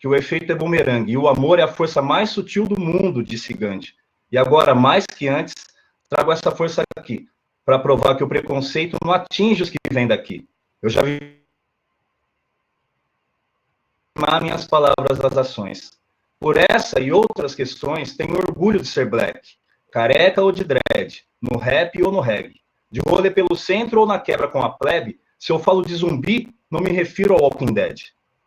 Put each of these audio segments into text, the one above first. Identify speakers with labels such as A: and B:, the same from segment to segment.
A: que o efeito é bumerangue, e o amor é a força mais sutil do mundo, disse Gandhi. E agora, mais que antes, trago essa força aqui, para provar que o preconceito não atinge os que vêm daqui. Eu já vi minhas palavras das ações. Por essa e outras questões, tenho orgulho de ser black, careca ou de dread, no rap ou no reggae, de rolê pelo centro ou na quebra com a plebe. Se eu falo de zumbi, não me refiro ao Walking Dead.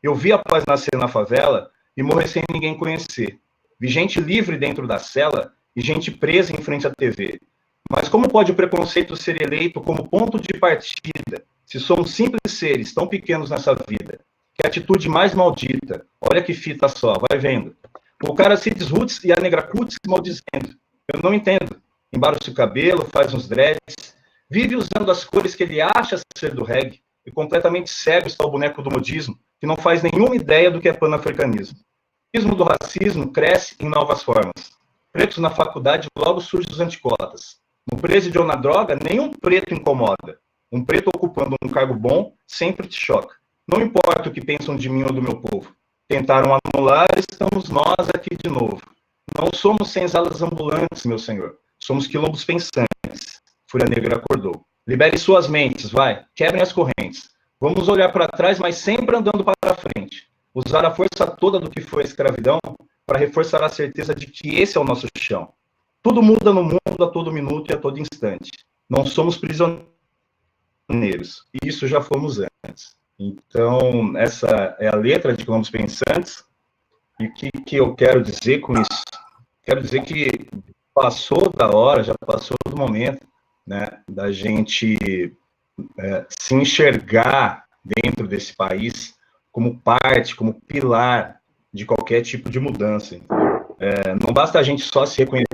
A: Eu vi a paz nascer na favela e morrer sem ninguém conhecer. Vi gente livre dentro da cela e gente presa em frente à TV. Mas como pode o preconceito ser eleito como ponto de partida, se somos simples seres tão pequenos nessa vida? Que atitude mais maldita. Olha que fita só, vai vendo. O cara se desroots e a negra cuts maldizendo. Eu não entendo. Embara-se o cabelo, faz uns dreads, vive usando as cores que ele acha ser do reggae, e completamente cego está o boneco do modismo, que não faz nenhuma ideia do que é panafricanismo. O ismo do racismo cresce em novas formas. Pretos na faculdade, logo surgem os anticotas. No presídio ou na droga, nenhum preto incomoda. Um preto ocupando um cargo bom sempre te choca. Não importa o que pensam de mim ou do meu povo. Tentaram anular, estamos nós aqui de novo. Não somos senzalas ambulantes, meu senhor. Somos quilombos pensantes. Fúria Negra acordou. Libere suas mentes, vai. Quebrem as correntes. Vamos olhar para trás, mas sempre andando para frente. Usar a força toda do que foi a escravidão para reforçar a certeza de que esse é o nosso chão. Tudo muda no mundo a todo minuto e a todo instante. Não somos prisioneiros. E isso já fomos antes. Então, essa é a letra de Quilombos Pensantes. E o que eu quero dizer com isso? Quero dizer que passou da hora, já passou do momento, né, da gente se enxergar dentro desse país como parte, como pilar de qualquer tipo de mudança. Não basta a gente só se reconhecer.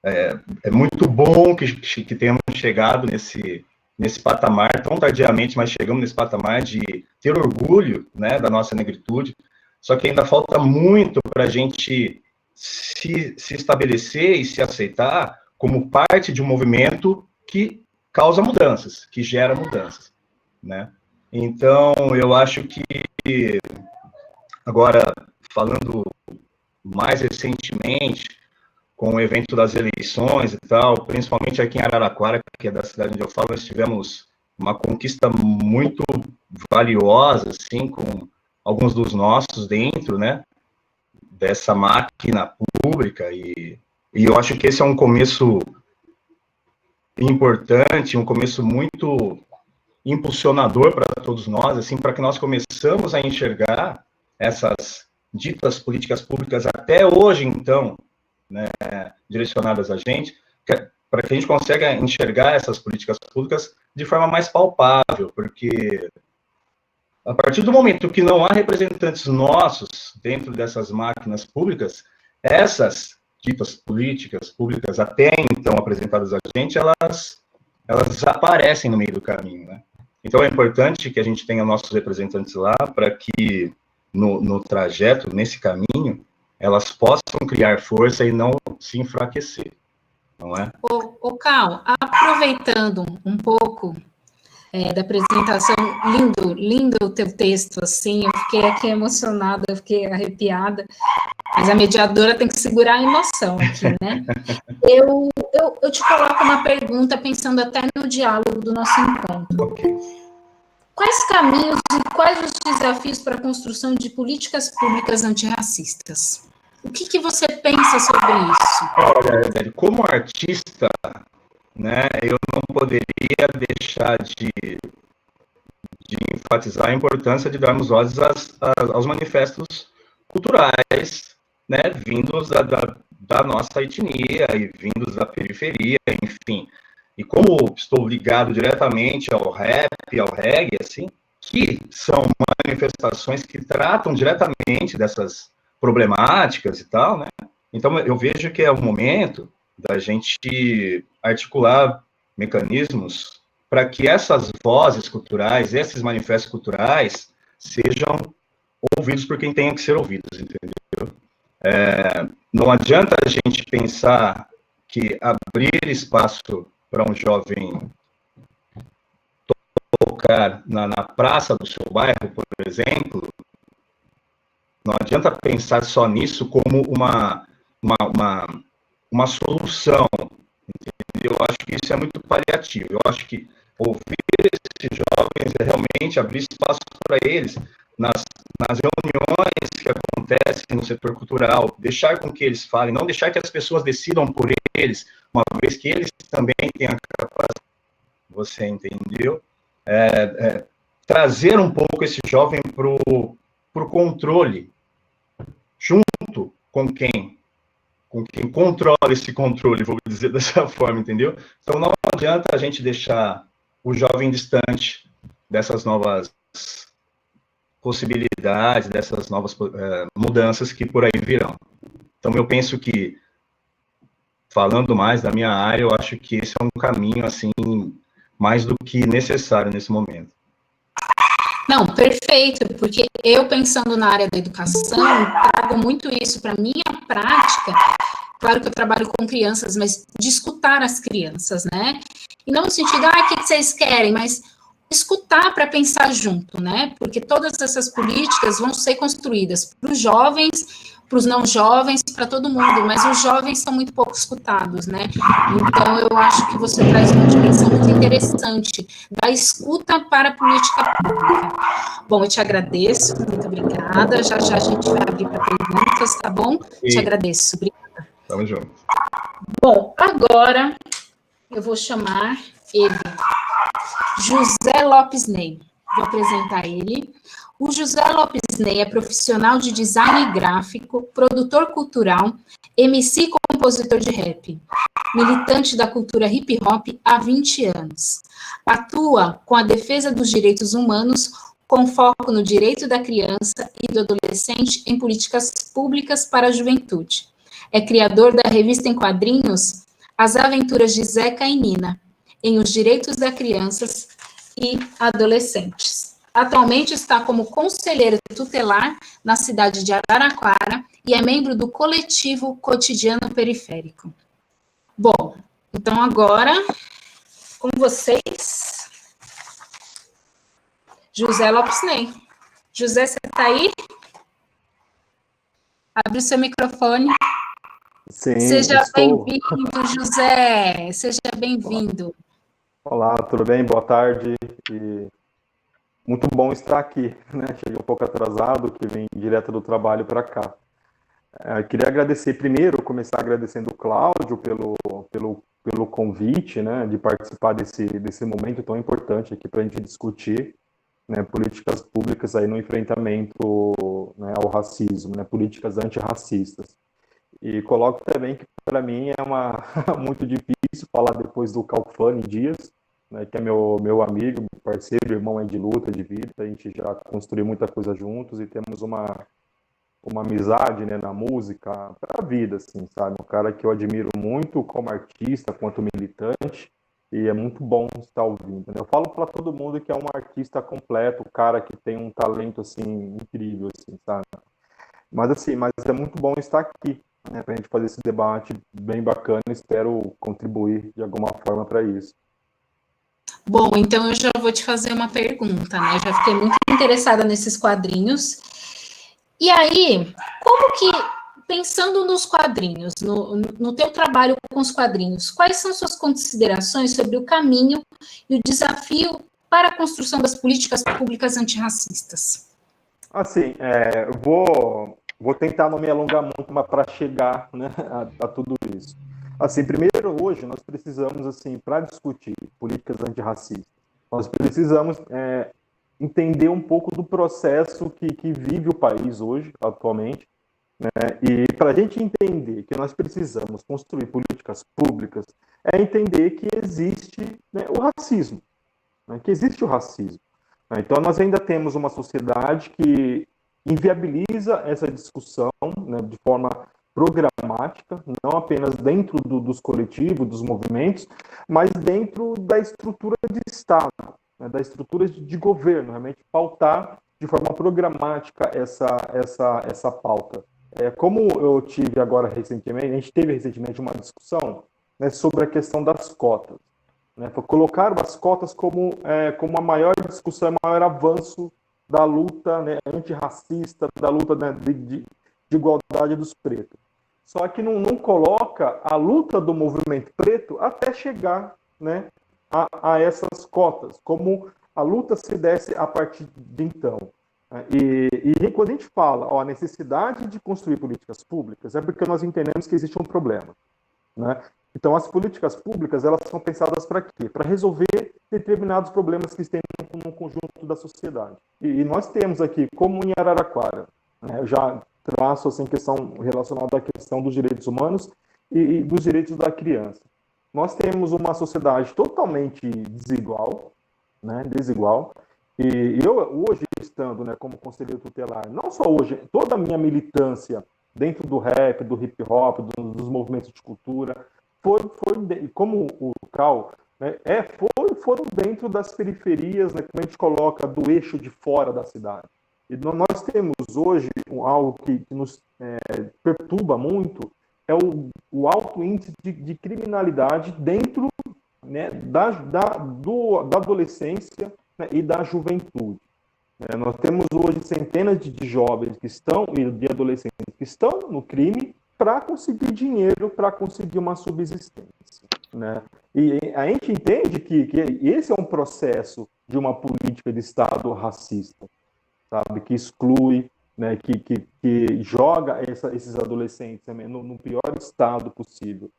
A: É muito bom que tenhamos chegado nesse patamar, tão tardiamente, mas chegamos nesse patamar de ter orgulho, né, da nossa negritude, só que ainda falta muito para a gente se estabelecer e se aceitar como parte de um movimento que causa mudanças, que gera mudanças, né? Então, eu acho que, agora, falando mais recentemente, com o evento das eleições e tal, principalmente aqui em Araraquara, que é da cidade onde eu falo, nós tivemos uma conquista muito valiosa, assim, com alguns dos nossos dentro, né, dessa máquina pública, e eu acho que esse é um começo importante, um começo muito impulsionador para todos nós, assim, para que nós começamos a enxergar essas ditas políticas públicas até hoje, então, né, direcionadas a gente, para que a gente consiga enxergar essas políticas públicas de forma mais palpável, porque a partir do momento que não há representantes nossos dentro dessas máquinas públicas, essas ditas políticas públicas, até então apresentadas a gente, elas desaparecem no meio do caminho, né? Então é importante que a gente tenha nossos representantes lá para que no trajeto, nesse caminho, elas possam criar força e não se enfraquecer, não é?
B: Ô Cal, aproveitando um pouco da apresentação, lindo o teu texto, assim, eu fiquei aqui emocionada, eu fiquei arrepiada, mas a mediadora tem que segurar a emoção aqui, né? Eu te coloco uma pergunta pensando até no diálogo do nosso encontro.
A: Okay.
B: Quais caminhos e quais os desafios para a construção de políticas públicas antirracistas? O que você pensa sobre isso?
A: Olha, como artista, né, eu não poderia deixar de enfatizar a importância de darmos vozes aos manifestos culturais, né, vindos da nossa etnia e vindos da periferia, enfim. E como estou ligado diretamente ao rap, ao reggae, assim, que são manifestações que tratam diretamente dessas problemáticas e tal, né? Então, eu vejo que é o momento da gente articular mecanismos para que essas vozes culturais, esses manifestos culturais, sejam ouvidos por quem tem que ser ouvidos, entendeu? Não adianta a gente pensar que abrir espaço para um jovem tocar na praça do seu bairro, por exemplo, Não adianta pensar só nisso como uma solução. Eu acho que isso é muito paliativo. Eu acho que ouvir esses jovens é realmente abrir espaço para eles nas reuniões que acontecem no setor cultural, deixar com que eles falem, não deixar que as pessoas decidam por eles, uma vez que eles também têm a capacidade, você entendeu? Trazer um pouco esse jovem para o controle, junto com quem controla esse controle, vou dizer dessa forma, entendeu? Então não adianta a gente deixar o jovem distante dessas novas possibilidades, dessas novas mudanças que por aí virão. Então eu penso que, falando mais da minha área, eu acho que esse é um caminho, assim, mais do que necessário nesse momento.
B: Não, perfeito, porque eu, pensando na área da educação, trago muito isso para a minha prática. Claro que eu trabalho com crianças, mas de escutar as crianças, né? E não no sentido, o que vocês querem, mas escutar para pensar junto, né? Porque todas essas políticas vão ser construídas para os jovens, para os não jovens, para todo mundo, mas os jovens são muito pouco escutados, né? Então, eu acho que você traz uma dimensão muito interessante da escuta para a política pública. Bom, eu te agradeço, muito obrigada. Já já a gente vai abrir para perguntas, tá bom? Te agradeço, obrigada.
A: Tamo junto.
B: Bom, agora eu vou chamar ele, José Lopes Ney. Vou apresentar ele. O José Lopes Ney é profissional de design gráfico, produtor cultural, MC e compositor de rap, militante da cultura hip hop há 20 anos. Atua com a defesa dos direitos humanos, com foco no direito da criança e do adolescente em políticas públicas para a juventude. É criador da revista em quadrinhos As Aventuras de Zeca e Nina, em Os Direitos das Crianças e Adolescentes. Atualmente está como conselheiro tutelar na cidade de Araraquara e é membro do coletivo Cotidiano Periférico. Bom, então agora, com vocês, José Lopes Ney. José, você está aí? Abre o seu microfone.
C: Sim,
B: Seja
C: estou.
B: bem-vindo, José. Seja bem-vindo.
C: Olá, tudo bem? Boa tarde. E muito bom estar aqui, né? Cheguei um pouco atrasado, que vim direto do trabalho para cá. Queria agradecer primeiro, começar agradecendo o Cláudio pelo convite, né, de participar desse momento tão importante aqui para a gente discutir, né, políticas públicas aí no enfrentamento, né, ao racismo, né, políticas antirracistas. E coloco também que para mim é muito difícil falar depois do Calfani Dias, né, que é meu amigo, parceiro, irmão de luta, de vida. A gente já construiu muita coisa juntos e temos uma amizade, né, na música, para a vida, assim, sabe? Um cara que eu admiro muito como artista, quanto militante, e é muito bom estar ouvindo, né? Eu falo para todo mundo que é um artista completo, um cara que tem um talento, assim, incrível, assim, sabe? Mas é muito bom estar aqui, né, para a gente fazer esse debate bem bacana. Espero contribuir de alguma forma para isso.
B: Bom, então eu já vou te fazer uma pergunta, né? Já fiquei muito interessada nesses quadrinhos. E aí, como que, pensando nos quadrinhos, no teu trabalho com os quadrinhos, quais são suas considerações sobre o caminho e o desafio para a construção das políticas públicas antirracistas?
C: Assim, eu vou tentar não me alongar muito, mas para chegar, né, a tudo isso. Assim, primeiro, hoje, nós precisamos, assim, para discutir políticas antirracistas, nós precisamos entender um pouco do processo que vive o país hoje, atualmente, né? E para a gente entender que nós precisamos construir políticas públicas, é entender que existe, né, o racismo, né, que existe o racismo. Né? Então, nós ainda temos uma sociedade que inviabiliza essa discussão, né, de forma programática, não apenas dentro dos coletivos, dos movimentos, mas dentro da estrutura de Estado, né, da estrutura de governo, realmente pautar de forma programática essa pauta. Como eu tive agora recentemente, a gente teve recentemente uma discussão, né, sobre a questão das cotas. Né, colocaram as cotas como a maior discussão, o maior avanço da luta, né, antirracista, da luta, né, de igualdade dos pretos. Só que não coloca a luta do movimento preto até chegar, né, a essas cotas, como a luta se desse a partir de então. E quando a gente fala a necessidade de construir políticas públicas, é porque nós entendemos que existe um problema, né? Então, as políticas públicas, elas são pensadas para quê? Para resolver determinados problemas que tem no conjunto da sociedade. E nós temos aqui, como em Araraquara, né, eu já traço assim, questão relacionada à questão dos direitos humanos e dos direitos da criança. Nós temos uma sociedade totalmente desigual, né, desigual. E eu, hoje, estando, né, como conselheiro tutelar, não só hoje, toda a minha militância dentro do rap, do hip hop, dos movimentos de cultura, foi como o Cal, né, foram dentro das periferias, né, como a gente coloca, do eixo de fora da cidade. E nós temos hoje algo que nos perturba muito, é o alto índice de criminalidade dentro, né, da adolescência, né, e da juventude. Nós temos hoje centenas de jovens que estão, e de adolescentes que estão no crime para conseguir dinheiro, para conseguir uma subsistência, né? E a gente entende que esse é um processo de uma política de Estado racista, sabe, que exclui, né, que joga esses adolescentes também no pior estado possível.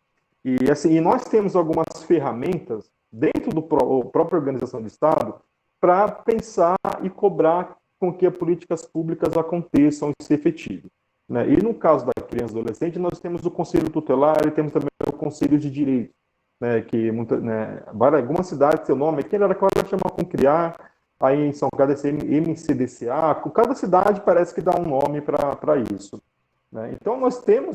C: E assim, nós temos algumas ferramentas dentro da própria organização de Estado para pensar e cobrar com que as políticas públicas aconteçam e se efetivem, né? E no caso da criança e adolescente, nós temos o Conselho Tutelar e temos também o Conselho de Direito, né, que algumas cidades, seu nome, aqui era quase chama Concriar, aí em São Carlos é MCDCA, cada cidade parece que dá um nome para isso, né? Então nós temos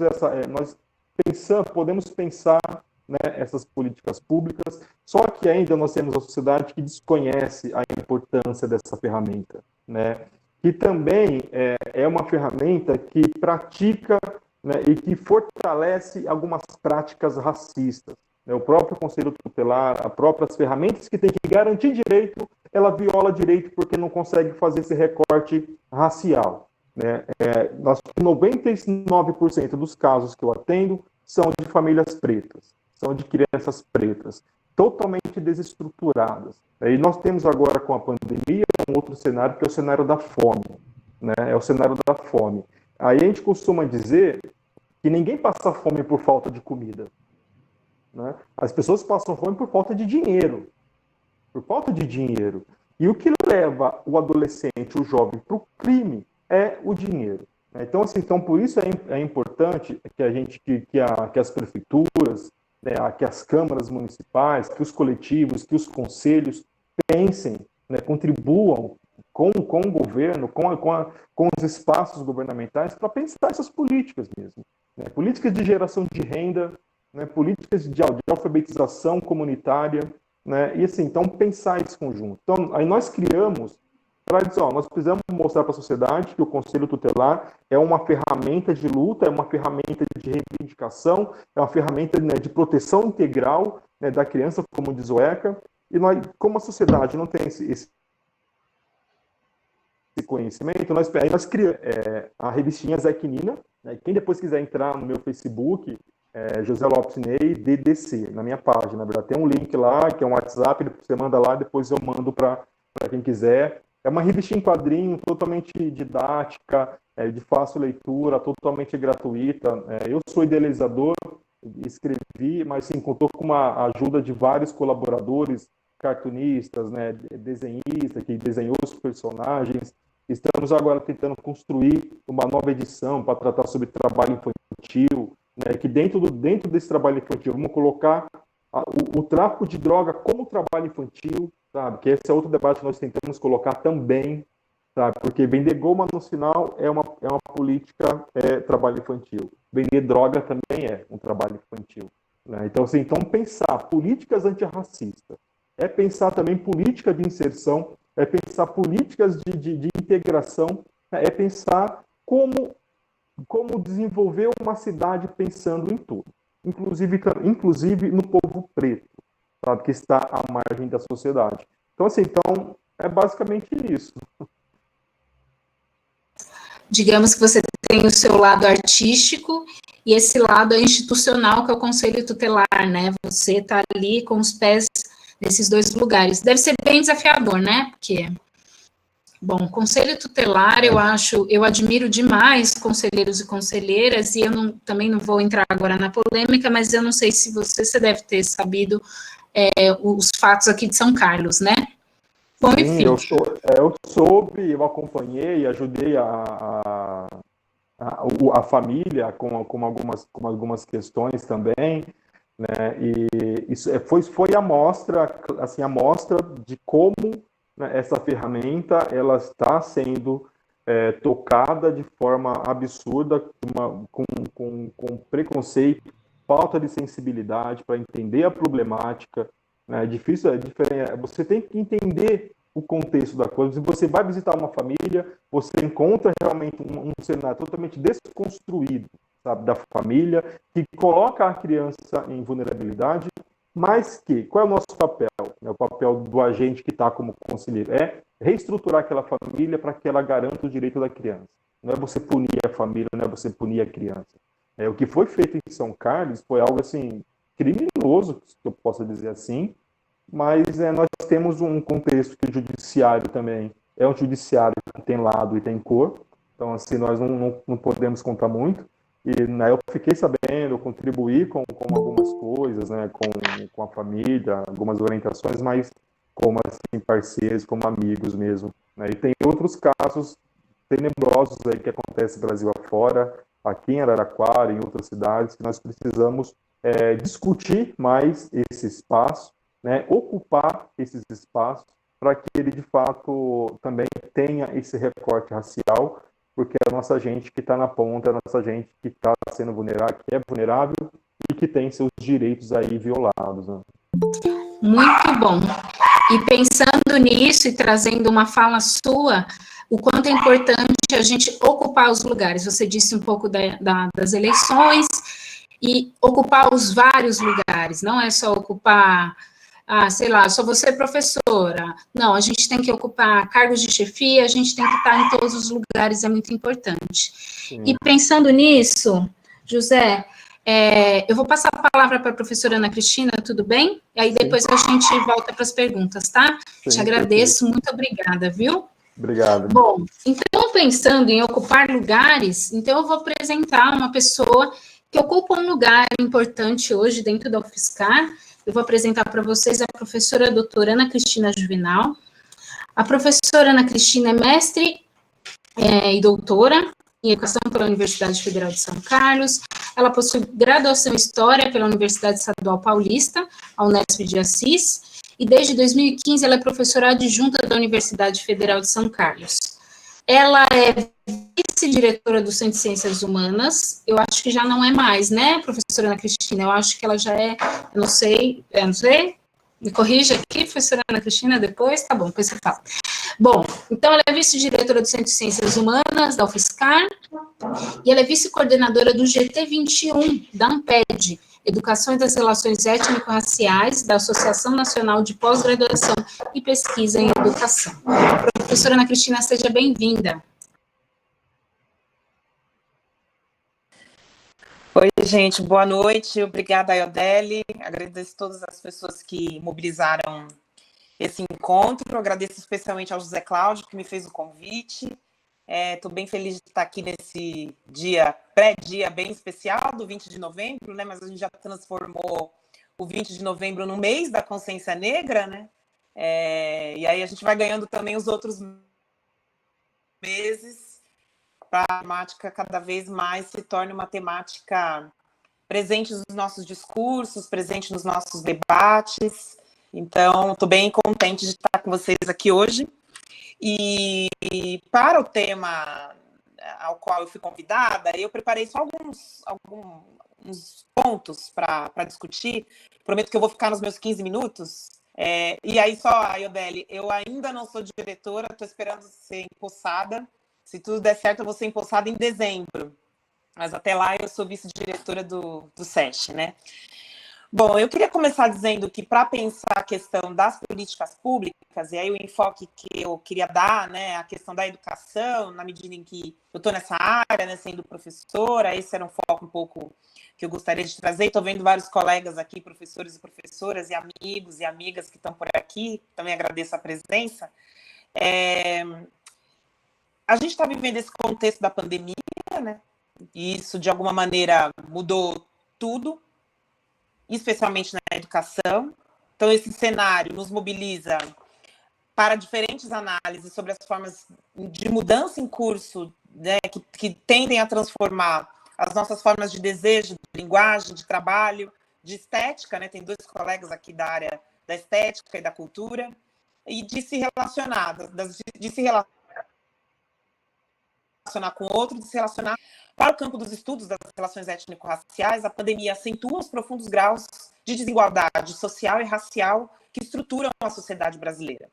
C: podemos pensar, né, essas políticas públicas, só que ainda nós temos a sociedade que desconhece a importância dessa ferramenta, né, que também é uma ferramenta que pratica, né, e que fortalece algumas práticas racistas, né? O próprio Conselho Tutelar, as próprias ferramentas que tem que garantir direito, ela viola direito porque não consegue fazer esse recorte racial, né? 99% dos casos que eu atendo são de famílias pretas, são de crianças pretas, totalmente desestruturadas. E nós temos agora, com a pandemia, um outro cenário, que é o cenário da fome, né? É o cenário da fome. Aí a gente costuma dizer que ninguém passa fome por falta de comida, né? As pessoas passam fome por falta de dinheiro. Por falta de dinheiro. E o que leva o adolescente, o jovem, para o crime é o dinheiro. Então, assim, por isso é importante que as prefeituras, né, que as câmaras municipais, que os coletivos, que os conselhos pensem, né, contribuam com o governo, com os espaços governamentais para pensar essas políticas mesmo, né? Políticas de geração de renda, né, políticas de alfabetização comunitária, né? E assim, então pensar esse conjunto. Então, aí nós criamos, nós precisamos mostrar para a sociedade que o Conselho Tutelar é uma ferramenta de luta, é uma ferramenta de reivindicação, é uma ferramenta, né, de proteção integral, né, da criança, como diz o ECA, e nós, como a sociedade não tem esse conhecimento, nós criamos a revistinha Zequinina, né? Quem depois quiser entrar no meu Facebook, José Lopes Ney, DDC, na minha página, na verdade, tem um link lá, que é um WhatsApp, você manda lá, depois eu mando para quem quiser. É uma revistinha em quadrinho, totalmente didática, de fácil leitura, totalmente gratuita. Eu sou idealizador, escrevi, mas sim, contou com a ajuda de vários colaboradores, cartunistas, né, desenhistas, que desenhou os personagens. Estamos agora tentando construir uma nova edição para tratar sobre trabalho infantil, né, que dentro desse trabalho infantil vamos colocar o tráfico de droga como trabalho infantil, sabe? Que esse é outro debate que nós tentamos colocar também, sabe? Porque vender goma no sinal é uma política, trabalho infantil. Vender droga também é um trabalho infantil, né? Então, assim, pensar políticas antirracistas, pensar também política de inserção, pensar políticas de integração, é pensar como desenvolver uma cidade pensando em tudo, inclusive no povo preto, sabe, que está à margem da sociedade. Então, assim, é basicamente isso.
B: digamos que você tem o seu lado artístico e esse lado é institucional, que é o Conselho Tutelar, né? Você está ali com os pés nesses dois lugares. Deve ser bem desafiador, né? Porque, bom, Conselho Tutelar, eu admiro demais conselheiros e conselheiras, e eu também não vou entrar agora na polêmica, mas eu não sei se você deve ter sabido os fatos aqui de São Carlos, né? Bom,
C: Sim,
B: enfim.
C: eu soube, eu acompanhei, ajudei a família com algumas questões também, né? E isso foi a mostra, assim, a mostra de como, né, essa ferramenta ela está sendo tocada de forma absurda, com preconceito, falta de sensibilidade para entender a problemática, né? É difícil, você tem que entender o contexto da coisa. Se você vai visitar uma família, você encontra realmente um cenário totalmente desconstruído, sabe, da família, que coloca a criança em vulnerabilidade, mas qual é o nosso papel? O papel do agente que está como conselheiro é reestruturar aquela família para que ela garanta o direito da criança. Não é você punir a família, não é você punir a criança. O que foi feito em São Carlos foi algo assim criminoso, se eu posso dizer assim, mas nós temos um contexto que o judiciário também é um judiciário que tem lado e tem cor, então assim nós não podemos contar muito. E, né, eu fiquei sabendo, eu contribuí com algumas coisas, né, com a família, algumas orientações, mas como assim, parceiros, como amigos mesmo, né? E tem outros casos tenebrosos aí que acontecem Brasil afora, aqui em Araraquara, em outras cidades, que nós precisamos discutir mais esse espaço, né, ocupar esses espaços para que ele de fato também tenha esse recorte racial, porque é a nossa gente que está na ponta, é a nossa gente que está sendo vulnerável, que é vulnerável e que tem seus direitos aí violados, né?
B: Muito bom. E pensando nisso e trazendo uma fala sua, o quanto é importante a gente ocupar os lugares. Você disse um pouco das eleições e ocupar os vários lugares, não é só ocupar, sei lá, só você é professora. Não, a gente tem que ocupar cargos de chefia, a gente tem que estar em todos os lugares, é muito importante. Sim. E pensando nisso, José, eu vou passar a palavra para a professora Ana Cristina, tudo bem? E aí depois a gente volta para as perguntas, tá? Sim, te agradeço, perfeito. Muito obrigada, viu?
C: Obrigado.
B: Bom, então pensando em ocupar lugares, então eu vou apresentar uma pessoa que ocupa um lugar importante hoje dentro da UFSCar. Eu vou apresentar para vocês a professora doutora Ana Cristina Juvenal. A professora Ana Cristina é mestre e doutora em Educação pela Universidade Federal de São Carlos. Ela possui graduação em História pela Universidade Estadual Paulista, a Unesp de Assis, e desde 2015 ela é professora adjunta da Universidade Federal de São Carlos. Ela é vice-diretora do Centro de Ciências Humanas, eu acho que já não é mais, né, professora Ana Cristina? Eu acho que ela já é, eu não sei, me corrija aqui, professora Ana Cristina, depois, tá bom, depois você fala. Bom, então ela é vice-diretora do Centro de Ciências Humanas, da UFSCar, e ela é vice-coordenadora do GT21, da ANPED, Educação e das Relações Étnico-Raciais, da Associação Nacional de Pós-Graduação e Pesquisa em Educação. Professora Ana Cristina, seja bem-vinda.
D: Oi, gente, boa noite. Obrigada, Ayodele. Agradeço a todas as pessoas que mobilizaram esse encontro. Agradeço especialmente ao José Cláudio, que me fez o convite. Estou bem feliz de estar aqui nesse pré-dia bem especial do 20 de novembro, né? Mas a gente já transformou o 20 de novembro no mês da consciência negra, né? E aí a gente vai ganhando também os outros meses para a temática cada vez mais se torne uma temática presente nos nossos discursos, presente nos nossos debates. Então, estou bem contente de estar com vocês aqui hoje. E para o tema ao qual eu fui convidada, eu preparei só alguns pontos para discutir. Prometo que eu vou ficar nos meus 15 minutos. E aí só, Ayodele, eu ainda não sou diretora, estou esperando ser empossada. Se tudo der certo, eu vou ser empossada em dezembro. Mas até lá eu sou vice-diretora do SESC, né? Bom, eu queria começar dizendo que, para pensar a questão das políticas públicas, e aí o enfoque que eu queria dar, né, a questão da educação, na medida em que eu estou nessa área, né, sendo professora, esse era um foco um pouco que eu gostaria de trazer. Estou vendo vários colegas aqui, professores e professoras, e amigos e amigas que estão por aqui, também agradeço a presença. A gente está vivendo esse contexto da pandemia, né, e isso, de alguma maneira, mudou tudo, especialmente na educação. Então, esse cenário nos mobiliza para diferentes análises sobre as formas de mudança em curso, né, que tendem a transformar as nossas formas de desejo, de linguagem, de trabalho, de estética, né? Tem 2 colegas aqui da área da estética e da cultura, e de se relacionar, de se relacionar com outro, de se relacionar. Para o campo dos estudos das relações étnico-raciais, a pandemia acentua os profundos graus de desigualdade social e racial que estruturam a sociedade brasileira.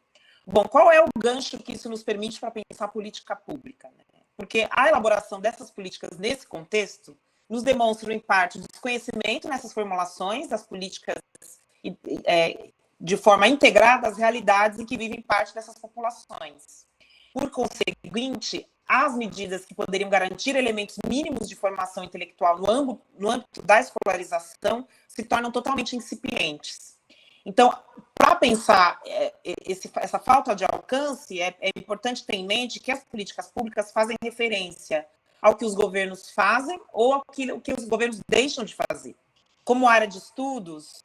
D: Bom, qual é o gancho que isso nos permite para pensar política pública? Porque a elaboração dessas políticas nesse contexto nos demonstra, em parte, o desconhecimento nessas formulações das políticas de forma integrada às realidades em que vivem parte dessas populações. Por conseguinte, as medidas que poderiam garantir elementos mínimos de formação intelectual no âmbito da escolarização se tornam totalmente incipientes. Então, para pensar essa falta de alcance, é importante ter em mente que as políticas públicas fazem referência ao que os governos fazem ou ao que os governos deixam de fazer. Como área de estudos,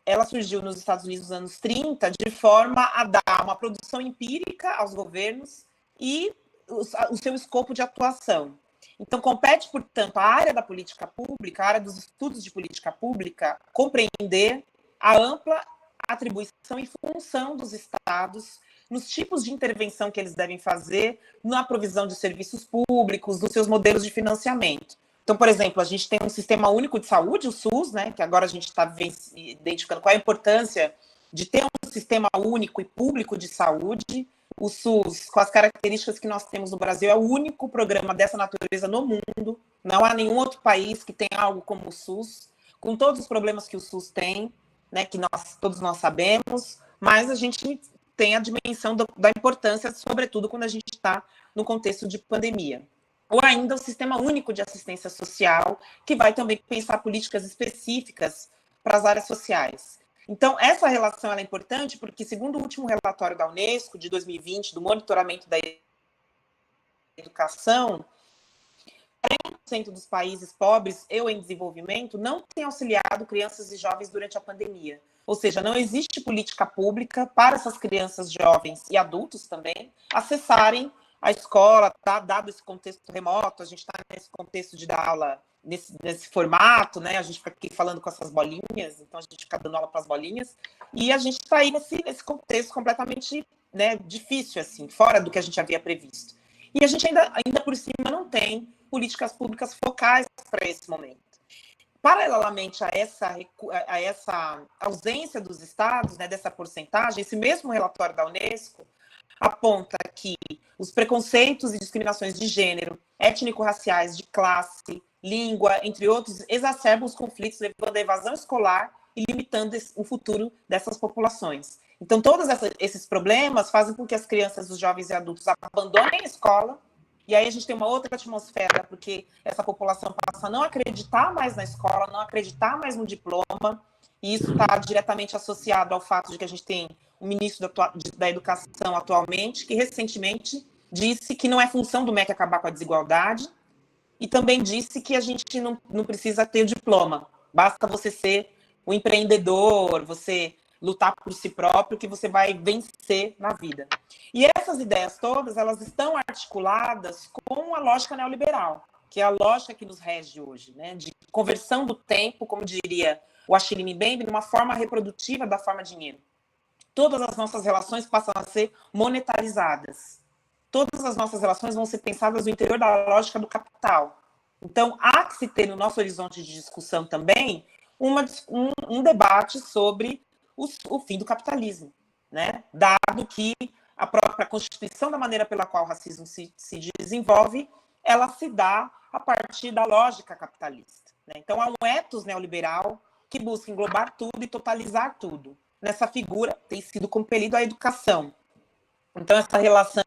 D: ela surgiu nos Estados Unidos nos anos 30, de forma a dar uma produção empírica aos governos e o seu escopo de atuação. Então, compete, portanto, à área da política pública, à área dos estudos de política pública, compreender a ampla atribuição e função dos estados nos tipos de intervenção que eles devem fazer na provisão de serviços públicos, nos seus modelos de financiamento. Então, por exemplo, a gente tem um sistema único de saúde, o SUS, né, que agora a gente está identificando qual é a importância de ter um sistema único e público de saúde. O SUS, com as características que nós temos no Brasil, é o único programa dessa natureza no mundo. Não há nenhum outro país que tenha algo como o SUS, com todos os problemas que o SUS tem, né, que todos nós sabemos, mas a gente tem a dimensão da importância, sobretudo quando a gente está no contexto de pandemia. Ou ainda o Sistema Único de Assistência Social, que vai também pensar políticas específicas para as áreas sociais. Então, essa relação é importante porque, segundo o último relatório da Unesco, de 2020, do monitoramento da educação, 40% dos países pobres ou em desenvolvimento não têm auxiliado crianças e jovens durante a pandemia. Ou seja, não existe política pública para essas crianças, jovens e adultos também acessarem a escola, tá? Dado esse contexto remoto, a gente está nesse contexto de dar aula nesse formato, né? A gente fica aqui falando com essas bolinhas, então a gente fica dando aula para as bolinhas, e a gente está aí nesse contexto completamente, né, difícil, assim, fora do que a gente havia previsto. E a gente ainda por cima não tem políticas públicas focais para esse momento. Paralelamente a essa ausência dos estados, né, dessa porcentagem, esse mesmo relatório da Unesco aponta que os preconceitos e discriminações de gênero, étnico-raciais, de classe, língua, entre outros, exacerbam os conflitos, levando à evasão escolar e limitando o futuro dessas populações. Então, todos esses problemas fazem com que as crianças, os jovens e adultos abandonem a escola, e aí a gente tem uma outra atmosfera, porque essa população passa a não acreditar mais na escola, não acreditar mais no diploma, e isso está diretamente associado ao fato de que a gente tem um ministro da Educação atualmente, que recentemente disse que não é função do MEC acabar com a desigualdade, e também disse que a gente não precisa ter diploma, basta você ser um empreendedor, você lutar por si próprio, que você vai vencer na vida. E essas ideias todas, elas estão articuladas com a lógica neoliberal, que é a lógica que nos rege hoje, né? De conversão do tempo, como diria o Achille Mbembe, numa forma reprodutiva da forma dinheiro. Todas as nossas relações passam a ser monetarizadas. Todas as nossas relações vão ser pensadas no interior da lógica do capital. Então, há que se ter no nosso horizonte de discussão também um debate sobre o fim do capitalismo, né? Dado que a própria constituição da maneira pela qual o racismo se desenvolve, ela se dá a partir da lógica capitalista, né? Então, há um ethos neoliberal, que busca englobar tudo e totalizar tudo. Nessa figura tem sido compelido a educação. Então, essa relação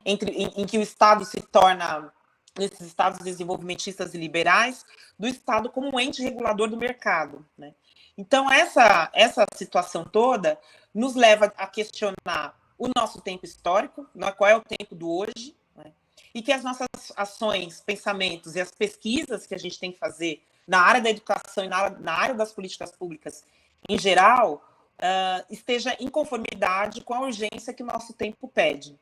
D: em que o Estado se torna, nesses Estados desenvolvimentistas e liberais, do Estado como um ente regulador do mercado, né? Então, essa situação toda nos leva a questionar o nosso tempo histórico, qual é o tempo do hoje, né? E que as nossas ações, pensamentos e as pesquisas que a gente tem que fazer na área da educação e na área das políticas públicas em geral, esteja em conformidade com a urgência que o nosso tempo pede.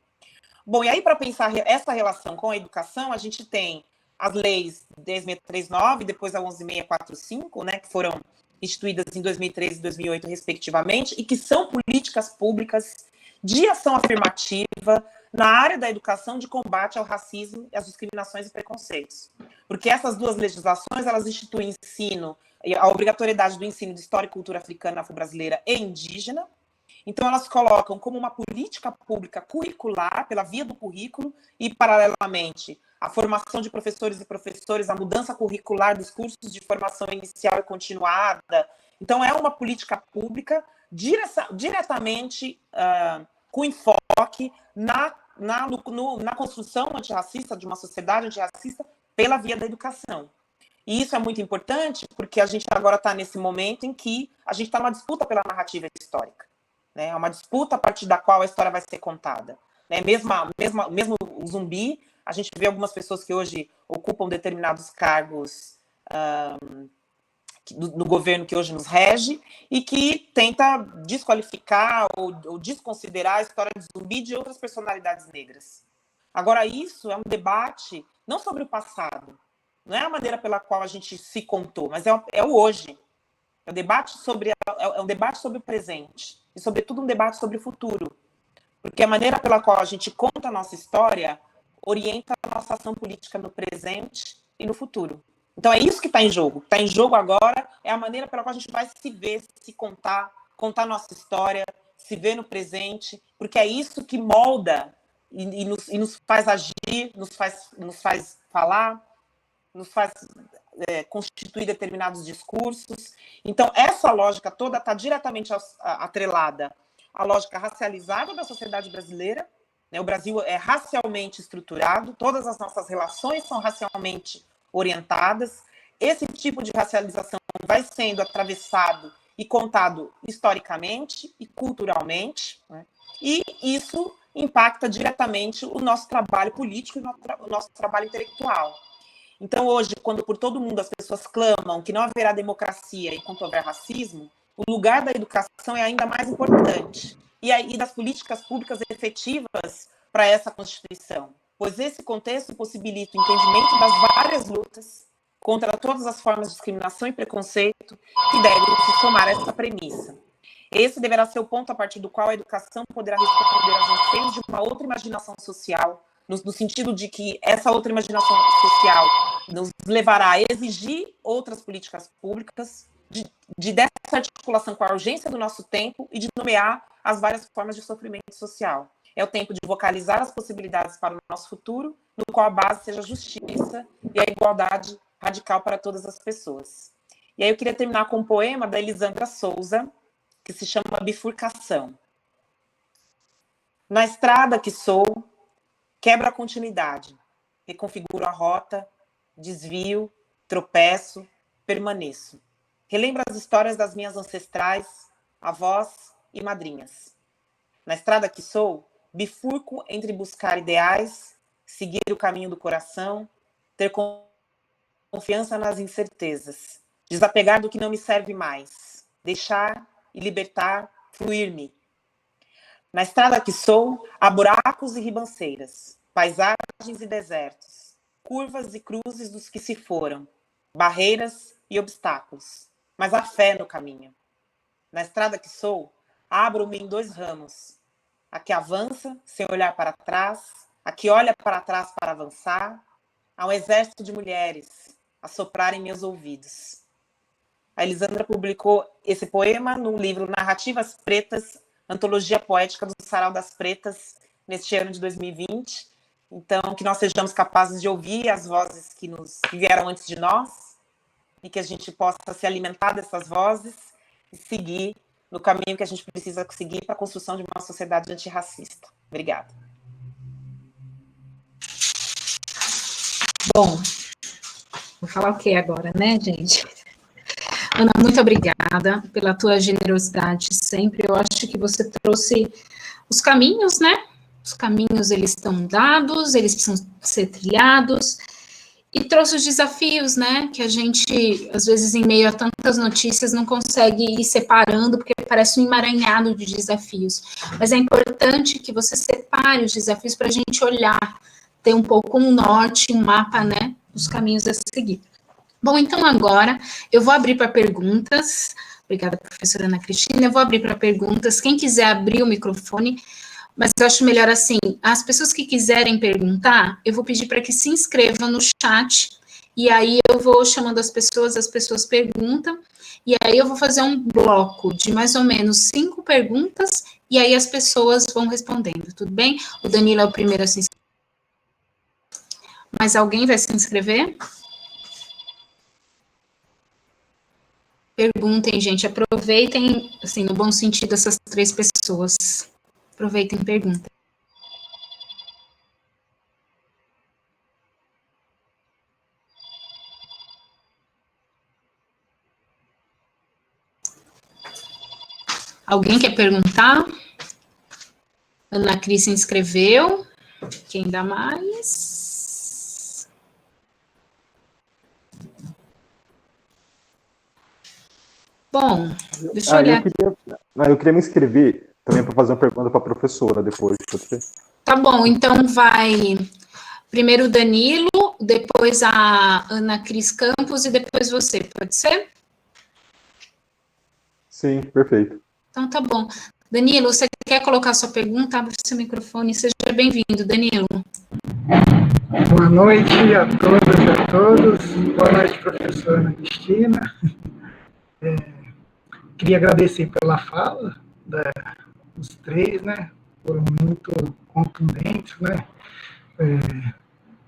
D: Bom, e aí, para pensar essa relação com a educação, a gente tem as leis 10.639 e depois a 11.645, né, que foram instituídas em 2013 e 2008, respectivamente, e que são políticas públicas de ação afirmativa na área da educação de combate ao racismo, às discriminações e preconceitos. Porque essas duas legislações, elas instituem ensino, a obrigatoriedade do ensino de história e cultura africana, afro-brasileira e indígena. Então, elas colocam como uma política pública curricular, pela via do currículo, e, paralelamente, a formação de professores e professores, a mudança curricular dos cursos de formação inicial e continuada. Então, é uma política pública diretamente com enfoque na construção antirracista, de uma sociedade antirracista, pela via da educação. E isso é muito importante porque a gente agora está nesse momento em que a gente está numa disputa pela narrativa histórica. Né? É uma disputa a partir da qual a história vai ser contada. Né? Mesmo o Zumbi, a gente vê algumas pessoas que hoje ocupam determinados cargos no governo que hoje nos rege e que tenta desqualificar ou desconsiderar a história de Zumbi e de outras personalidades negras. Agora, isso é um debate não sobre o passado, não é a maneira pela qual a gente se contou, mas é o hoje. É um debate sobre o presente e, sobretudo, um debate sobre o futuro. Porque a maneira pela qual a gente conta a nossa história orienta a nossa ação política no presente e no futuro. Então, é isso que está em jogo. O que está em jogo agora é a maneira pela qual a gente vai se ver, se contar a nossa história, se ver no presente, porque é isso que molda e nos faz agir, nos faz falar, nos faz constituir determinados discursos. Então, essa lógica toda está diretamente atrelada à lógica racializada da sociedade brasileira. Né? O Brasil é racialmente estruturado, todas as nossas relações são racialmente orientadas. Esse tipo de racialização vai sendo atravessado e contado historicamente e culturalmente, né? E isso impacta diretamente o nosso trabalho político e o nosso trabalho intelectual. Então, hoje, quando por todo mundo as pessoas clamam que não haverá democracia enquanto houver racismo, o lugar da educação é ainda mais importante. E aí das políticas públicas efetivas para essa Constituição. Pois esse contexto possibilita o entendimento das várias lutas contra todas as formas de discriminação e preconceito que devem se somar a essa premissa. Esse deverá ser o ponto a partir do qual a educação poderá responder aos anseios de uma outra imaginação social, no sentido de que essa outra imaginação social nos levará a exigir outras políticas públicas, dessa articulação com a urgência do nosso tempo e de nomear as várias formas de sofrimento social. É o tempo de vocalizar as possibilidades para o nosso futuro, no qual a base seja a justiça e a igualdade radical para todas as pessoas. E aí eu queria terminar com um poema da Elisandra Souza, que se chama Bifurcação. Na estrada que sou, quebro a continuidade, reconfiguro a rota, desvio, tropeço, permaneço. Relembro as histórias das minhas ancestrais, avós e madrinhas. Na estrada que sou, bifurco entre buscar ideais, seguir o caminho do coração, ter confiança nas incertezas, desapegar do que não me serve mais, deixar e libertar, fluir-me. Na estrada que sou, há buracos e ribanceiras, paisagens e desertos, curvas e cruzes dos que se foram, barreiras e obstáculos, mas há fé no caminho. Na estrada que sou, abro-me em dois ramos, a que avança sem olhar para trás, a que olha para trás para avançar, há um exército de mulheres a soprar em meus ouvidos. A Elisandra publicou esse poema no livro Narrativas Pretas, Antologia Poética do Sarau das Pretas, neste ano de 2020. Então, que nós sejamos capazes de ouvir as vozes que vieram antes de nós, e que a gente possa se alimentar dessas vozes e seguir no caminho que a gente precisa seguir para a construção de uma sociedade antirracista. Obrigada.
B: Bom, vou falar o que agora, né, gente? Ana, muito obrigada pela tua generosidade sempre. Eu acho que você trouxe os caminhos, né? Os caminhos, eles estão dados, eles precisam ser trilhados, e trouxe os desafios, né? Que a gente, às vezes, em meio a tantas notícias, não consegue ir separando, porque parece um emaranhado de desafios. Mas é importante que você separe os desafios para a gente olhar, ter um pouco um norte, um mapa, né? Dos caminhos a seguir. Bom, então agora eu vou abrir para perguntas. Obrigada, professora Ana Cristina. Eu vou abrir para perguntas. Quem quiser abrir o microfone, mas eu acho melhor assim, as pessoas que quiserem perguntar, eu vou pedir para que se inscrevam no chat, e aí eu vou chamando as pessoas perguntam, e aí eu vou fazer um bloco de mais ou menos 5 perguntas, e aí as pessoas vão respondendo, tudo bem? O Danilo é o primeiro a se inscrever. Mais alguém vai se inscrever? Perguntem, gente, aproveitem, assim, no bom sentido, essas 3 pessoas. Aproveitem e perguntem. Alguém quer perguntar? Ana Cris se inscreveu. Quem dá mais? Bom, deixa eu olhar.
C: Eu queria me inscrever também para fazer uma pergunta para a professora depois, pode ser?
B: Tá bom, então vai primeiro o Danilo, depois a Ana Cris Campos e depois você, pode ser?
C: Sim, perfeito.
B: Então tá bom. Danilo, você quer colocar sua pergunta? Abre o seu microfone, seja bem-vindo, Danilo.
E: Boa noite a todas e a todos. Boa noite, professora Ana Cristina. Queria agradecer pela fala dos 3, né? Foram muito contundentes, né?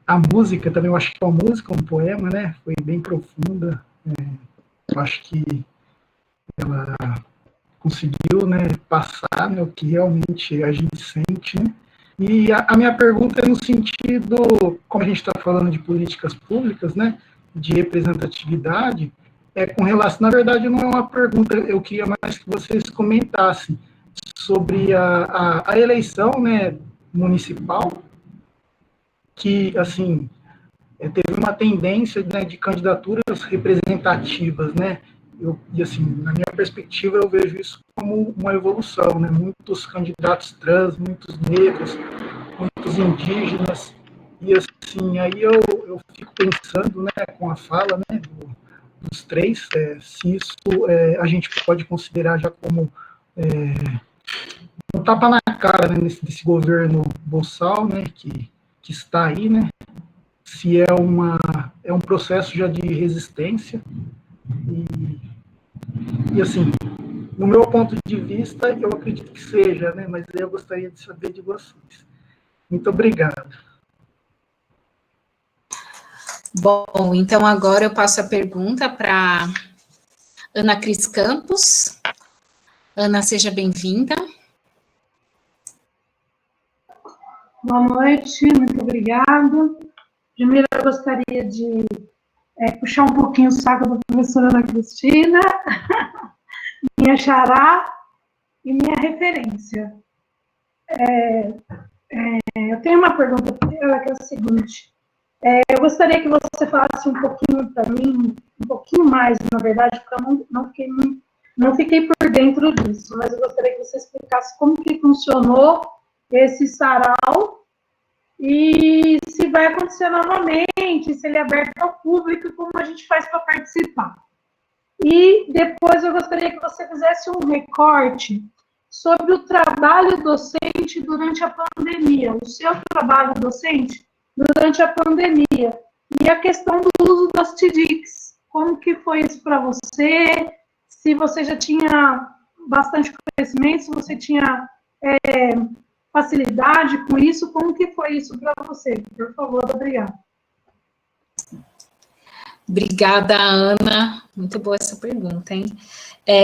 E: A música também, eu acho que uma música, um poema, né? Foi bem profunda. Eu acho que ela conseguiu, né, passar, né, o que realmente a gente sente, né? E a minha pergunta é no sentido, como a gente está falando de políticas públicas, né, de representatividade, com relação, na verdade não é uma pergunta, eu queria mais que vocês comentassem sobre a eleição, né, municipal, que, assim, teve uma tendência, né, de candidaturas representativas, né, e assim, na minha perspectiva, eu vejo isso como uma evolução, né? Muitos candidatos trans, muitos negros, muitos indígenas, e assim, aí eu fico pensando, né, com a fala, né, dos 3, se isso a gente pode considerar já como um tapa na cara, né, desse governo boçal, né, que está aí, né, se é um processo já de resistência. E assim, no meu ponto de vista, eu acredito que seja, né? Mas eu gostaria de saber de vocês. Muito obrigado.
B: Bom, então agora eu passo a pergunta para Ana Cris Campos. Ana, seja bem-vinda.
F: Boa noite, muito obrigada. Primeiro, eu gostaria de puxar um pouquinho o saco da professora Ana Cristina, minha xará e minha referência. Eu tenho uma pergunta para ela, que é a seguinte. Eu gostaria que você falasse um pouquinho para mim, um pouquinho mais, na verdade, porque eu não fiquei por dentro disso, mas eu gostaria que você explicasse como que funcionou esse sarau e se vai acontecer novamente, se ele é aberto ao público, como a gente faz para participar. E depois eu gostaria que você fizesse um recorte sobre o trabalho docente durante a pandemia, o seu trabalho docente durante a pandemia, e a questão do uso das TDICs. Como que foi isso para você? Se você já tinha bastante conhecimento, se você tinha facilidade com isso, como que foi isso para você? Por favor, obrigada.
B: Obrigada, Ana. Muito boa essa pergunta, hein?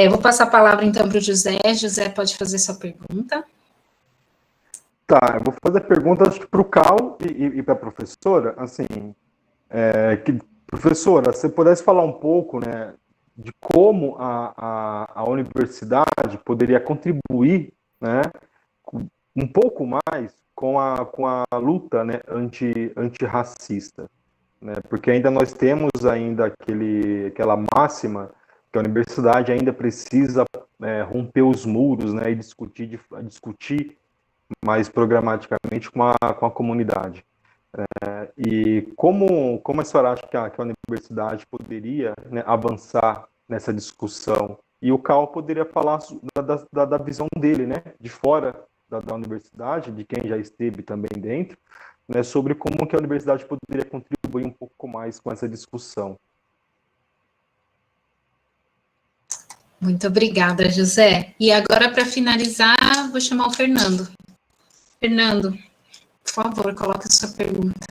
B: Vou passar a palavra, então, para o José. José, pode fazer sua pergunta.
C: Tá, eu vou fazer a pergunta para o Cal e para a professora. Assim, professora, se você pudesse falar um pouco, né, de como a universidade poderia contribuir, né, um pouco mais com a luta, né, antirracista, né, porque ainda nós temos ainda aquela máxima que a universidade ainda precisa romper os muros, né, e discutir mais programaticamente com a comunidade. E como a senhora acha que a universidade poderia, né, avançar nessa discussão? E o Cal poderia falar da visão dele, né, de fora da universidade, de quem já esteve também dentro, né, sobre como que a universidade poderia contribuir um pouco mais com essa discussão.
B: Muito obrigada, José. E agora, para finalizar, vou chamar o Fernando. Fernando, por favor, coloque a sua pergunta.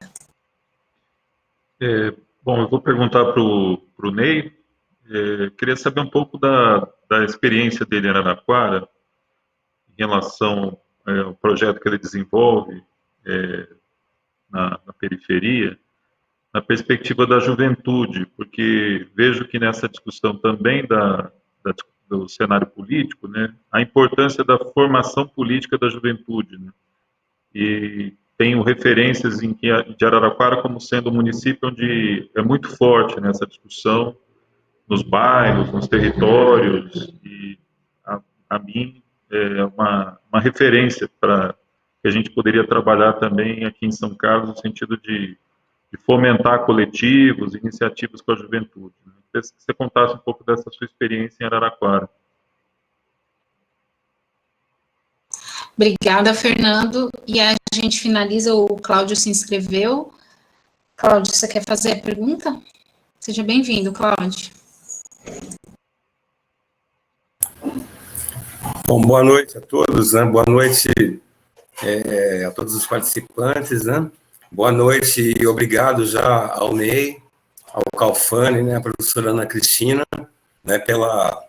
G: Bom, eu vou perguntar para o Ney. Queria saber um pouco da experiência dele em Araraquara, em relação ao projeto que ele desenvolve na periferia, na perspectiva da juventude, porque vejo que nessa discussão também do cenário político, né, a importância da formação política da juventude, né, e tenho referências de Araraquara como sendo um município onde é muito forte nessa discussão, nos bairros, nos territórios, e a mim é uma referência para que a gente poderia trabalhar também aqui em São Carlos, no sentido de fomentar coletivos, iniciativas com a juventude. Queria que você contasse um pouco dessa sua experiência em Araraquara.
B: Obrigada, Fernando. E a gente finaliza, o Cláudio se inscreveu. Cláudio, você quer fazer a pergunta? Seja bem-vindo, Cláudio.
H: Bom, boa noite a todos, né? Boa noite a todos os participantes, né? Boa noite e obrigado já ao Ney, ao Calfani, né, a professora Ana Cristina, né, pela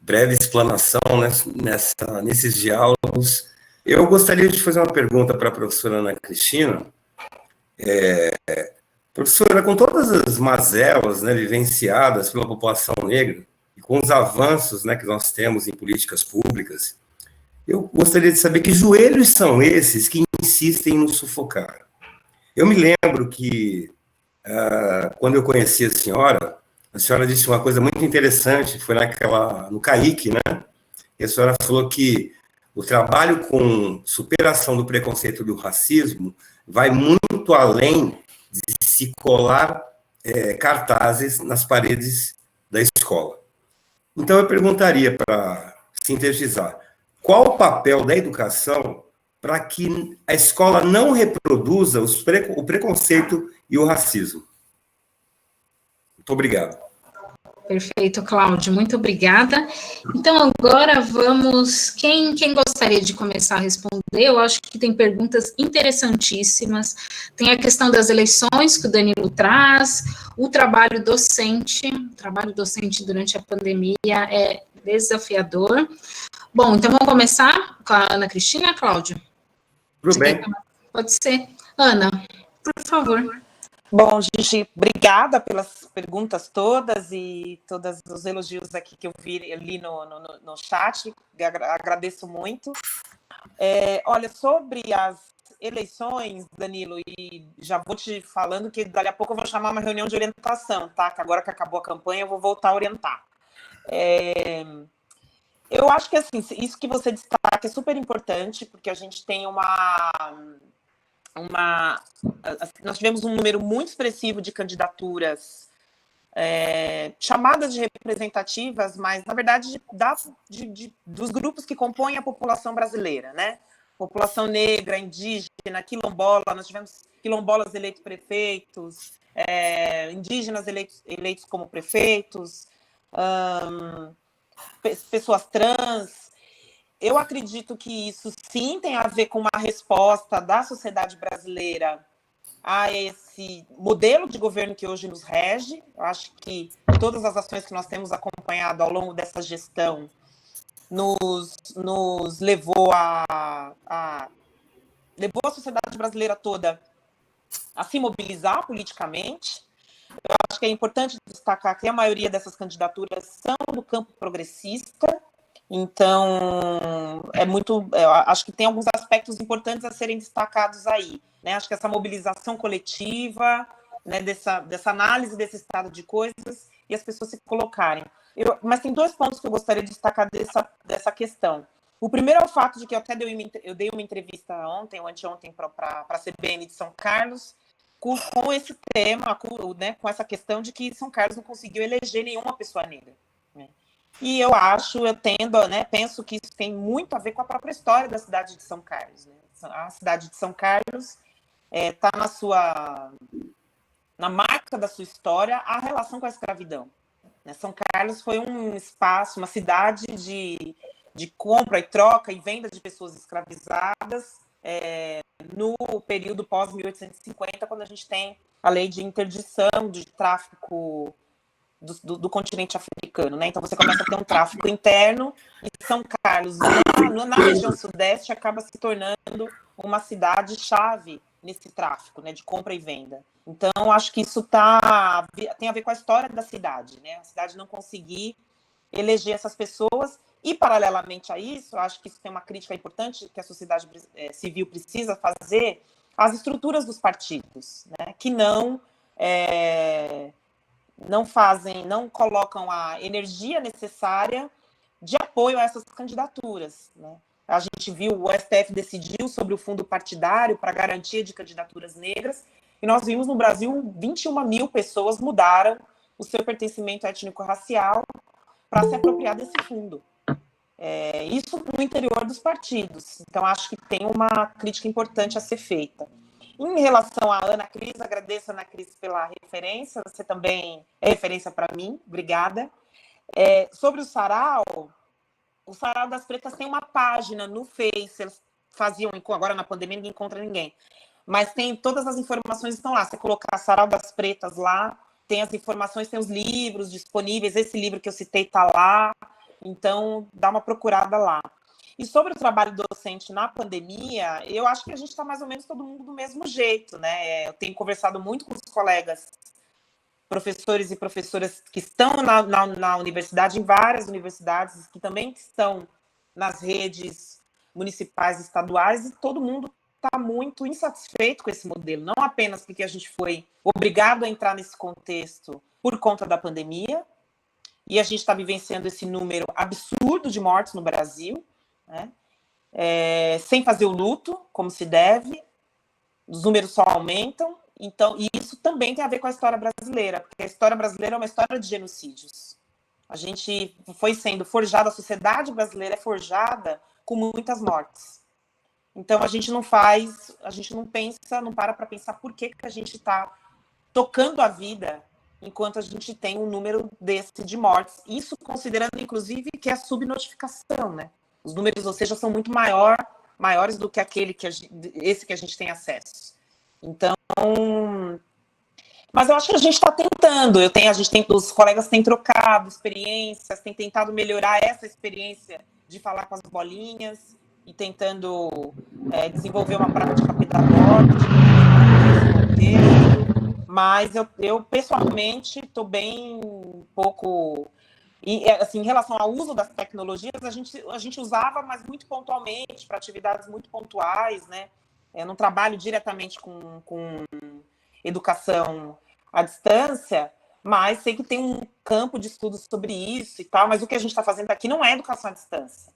H: breve explanação, né, nesses diálogos. Eu gostaria de fazer uma pergunta para a professora Ana Cristina. Professora, com todas as mazelas, né, vivenciadas pela população negra, e com os avanços, né, que nós temos em políticas públicas, eu gostaria de saber que joelhos são esses que insistem em nos sufocar. Eu me lembro que, quando eu conheci a senhora disse uma coisa muito interessante, foi no CAIC, né? E a senhora falou que o trabalho com superação do preconceito e do racismo vai muito além de se colar cartazes nas paredes da escola. Então, eu perguntaria, para sintetizar, qual o papel da educação para que a escola não reproduza o preconceito e o racismo? Muito obrigado.
B: Perfeito, Cláudio, muito obrigada. Então, agora vamos... Quem gostaria de começar a responder? Eu acho que tem perguntas interessantíssimas. Tem a questão das eleições, que o Danilo traz, o trabalho docente durante a pandemia é desafiador. Bom, então vamos começar com a Ana Cristina, Cláudio?
H: Tudo bem.
B: Pode ser. Ana, por favor.
D: Bom, Gigi, obrigada pelas perguntas todas e todos os elogios aqui que eu vi ali no chat, agradeço muito. Olha, sobre as eleições, Danilo, e já vou te falando que daqui a pouco eu vou chamar uma reunião de orientação, tá? Que agora que acabou a campanha eu vou voltar a orientar. Eu acho que, assim, isso que você destaca é super importante, porque a gente tem nós tivemos um número muito expressivo de candidaturas chamadas de representativas, mas, na verdade, dos grupos que compõem a população brasileira, né? População negra, indígena, quilombola, nós tivemos quilombolas eleitos prefeitos, indígenas eleitos como prefeitos, pessoas trans. Eu acredito que isso, sim, tem a ver com uma resposta da sociedade brasileira a esse modelo de governo que hoje nos rege. Eu acho que todas as ações que nós temos acompanhado ao longo dessa gestão nos levou levou a sociedade brasileira toda a se mobilizar politicamente. Eu acho que é importante destacar que a maioria dessas candidaturas são do campo progressista, então eu acho que tem alguns aspectos importantes a serem destacados aí, né? Acho que essa mobilização coletiva, né, dessa análise desse estado de coisas e as pessoas se colocarem. Mas tem 2 pontos que eu gostaria de destacar dessa questão. O primeiro é o fato de que eu dei uma entrevista ontem ou anteontem para a CBN de São Carlos, com esse tema, né, com essa questão de que São Carlos não conseguiu eleger nenhuma pessoa negra, né? E penso que isso tem muito a ver com a própria história da cidade de São Carlos, né? A cidade de São Carlos está na marca da sua história a relação com a escravidão, né? São Carlos foi um espaço, uma cidade de compra e troca e venda de pessoas escravizadas no período pós-1850, quando a gente tem a lei de interdição de tráfico do continente africano, né? Então você começa a ter um tráfico interno e São Carlos, na região sudeste, acaba se tornando uma cidade-chave nesse tráfico, né, de compra e venda. Então, acho que isso tem a ver com a história da cidade, né? A cidade não conseguir eleger essas pessoas. E, paralelamente a isso, acho que isso tem uma crítica importante que a sociedade civil precisa fazer às estruturas dos partidos, né, que não colocam a energia necessária de apoio a essas candidaturas, né? A gente viu, o STF decidiu sobre o fundo partidário para garantia de candidaturas negras, e nós vimos no Brasil 21 mil pessoas mudaram o seu pertencimento étnico-racial para se apropriar desse fundo. Isso no interior dos partidos. Então, acho que tem uma crítica importante a ser feita. Em relação à Ana Cris, agradeço a Ana Cris pela referência, você também é referência para mim, obrigada. Sobre o Sarau das Pretas tem uma página no Face, eles faziam, agora na pandemia ninguém encontra ninguém, mas tem todas as informações estão lá, você colocar Sarau das Pretas lá, tem as informações, tem os livros disponíveis, esse livro que eu citei está lá, então dá uma procurada lá. E sobre o trabalho docente na pandemia, eu acho que a gente está mais ou menos todo mundo do mesmo jeito, né? Eu tenho conversado muito com os colegas, professores e professoras que estão na universidade, em várias universidades, que também estão nas redes municipais e estaduais, e todo mundo está muito insatisfeito com esse modelo, não apenas porque a gente foi obrigado a entrar nesse contexto por conta da pandemia, e a gente está vivenciando esse número absurdo de mortes no Brasil, né? Sem fazer o luto, como se deve, os números só aumentam. Então, e isso também tem a ver com a história brasileira, porque a história brasileira é uma história de genocídios. A gente foi sendo forjada, a sociedade brasileira é forjada com muitas mortes. Então, a gente não pensa, não para pensar por que a gente está tocando a vida enquanto a gente tem um número desse de mortes. Isso considerando, inclusive, que é a subnotificação, né? Os números, ou seja, são muito maiores do que esse que a gente tem acesso. Então, mas eu acho que a gente está tentando. Os colegas têm trocado experiências, têm tentado melhorar essa experiência de falar com as bolinhas e tentando desenvolver uma prática pedagógica nesse contexto. Mas eu pessoalmente estou bem pouco. E, assim, em relação ao uso das tecnologias, a gente usava, mas muito pontualmente, para atividades muito pontuais, né? Eu não trabalho diretamente com educação à distância, mas sei que tem um campo de estudos sobre isso e tal, mas o que a gente está fazendo aqui não é educação à distância,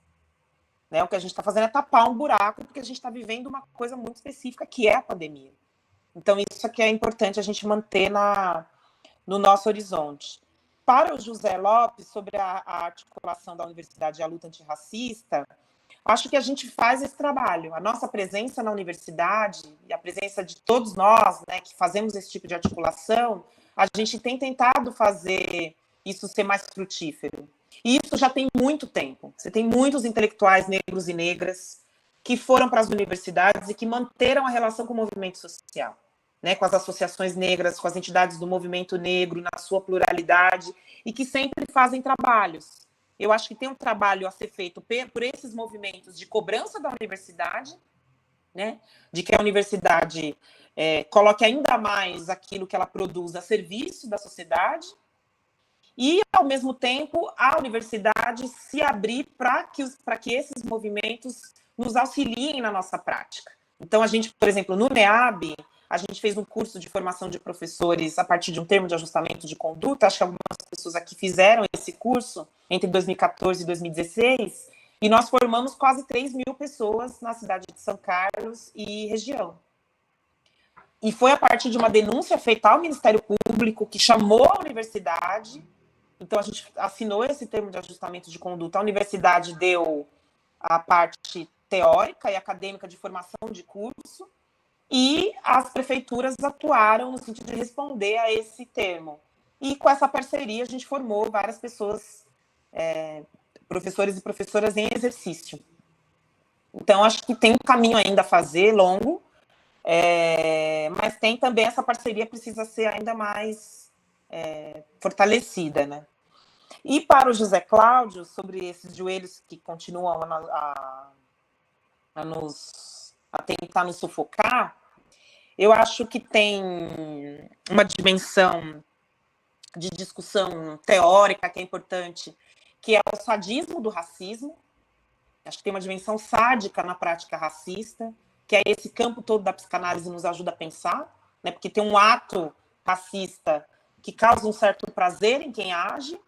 D: né? O que a gente está fazendo é tapar um buraco, porque a gente está vivendo uma coisa muito específica, que é a pandemia. Então, isso aqui é importante a gente manter no nosso horizonte. Para o José Lopes, sobre a articulação da universidade e a luta antirracista, acho que a gente faz esse trabalho. A nossa presença na universidade e a presença de todos nós, né, que fazemos esse tipo de articulação, a gente tem tentado fazer isso ser mais frutífero. E isso já tem muito tempo. Você tem muitos intelectuais negros e negras que foram para as universidades e que manteram a relação com o movimento social. né, com as associações negras, com as entidades do movimento negro na sua pluralidade, e que sempre fazem trabalhos. Eu acho que tem um trabalho a ser feito por esses movimentos de cobrança da universidade, né, de que a universidade coloque ainda mais aquilo que ela produz a serviço da sociedade, e, ao mesmo tempo, a universidade se abrir para que esses movimentos nos auxiliem na nossa prática. Então, a gente, por exemplo, no NEAB, a gente fez um curso de formação de professores a partir de um termo de ajustamento de conduta. Acho que algumas pessoas aqui fizeram esse curso entre 2014 e 2016, e nós formamos quase 3.000 pessoas na cidade de São Carlos e região. E foi a partir de uma denúncia feita ao Ministério Público, que chamou a universidade. Então, a gente assinou esse termo de ajustamento de conduta. A universidade deu a parte teórica e acadêmica de formação de curso, e as prefeituras atuaram no sentido de responder a esse termo. E com essa parceria, a gente formou várias pessoas, professores e professoras em exercício. Então, acho que tem um caminho ainda a fazer, longo, mas tem também essa parceria, precisa ser ainda mais fortalecida, né? E para o José Cláudio, sobre esses joelhos que continuam a tentar nos sufocar, eu acho que tem uma dimensão de discussão teórica que é importante, que é o sadismo do racismo. Acho que tem uma dimensão sádica na prática racista, que é esse campo todo da psicanálise nos ajuda a pensar, né? Porque tem um ato racista que causa um certo prazer em quem age,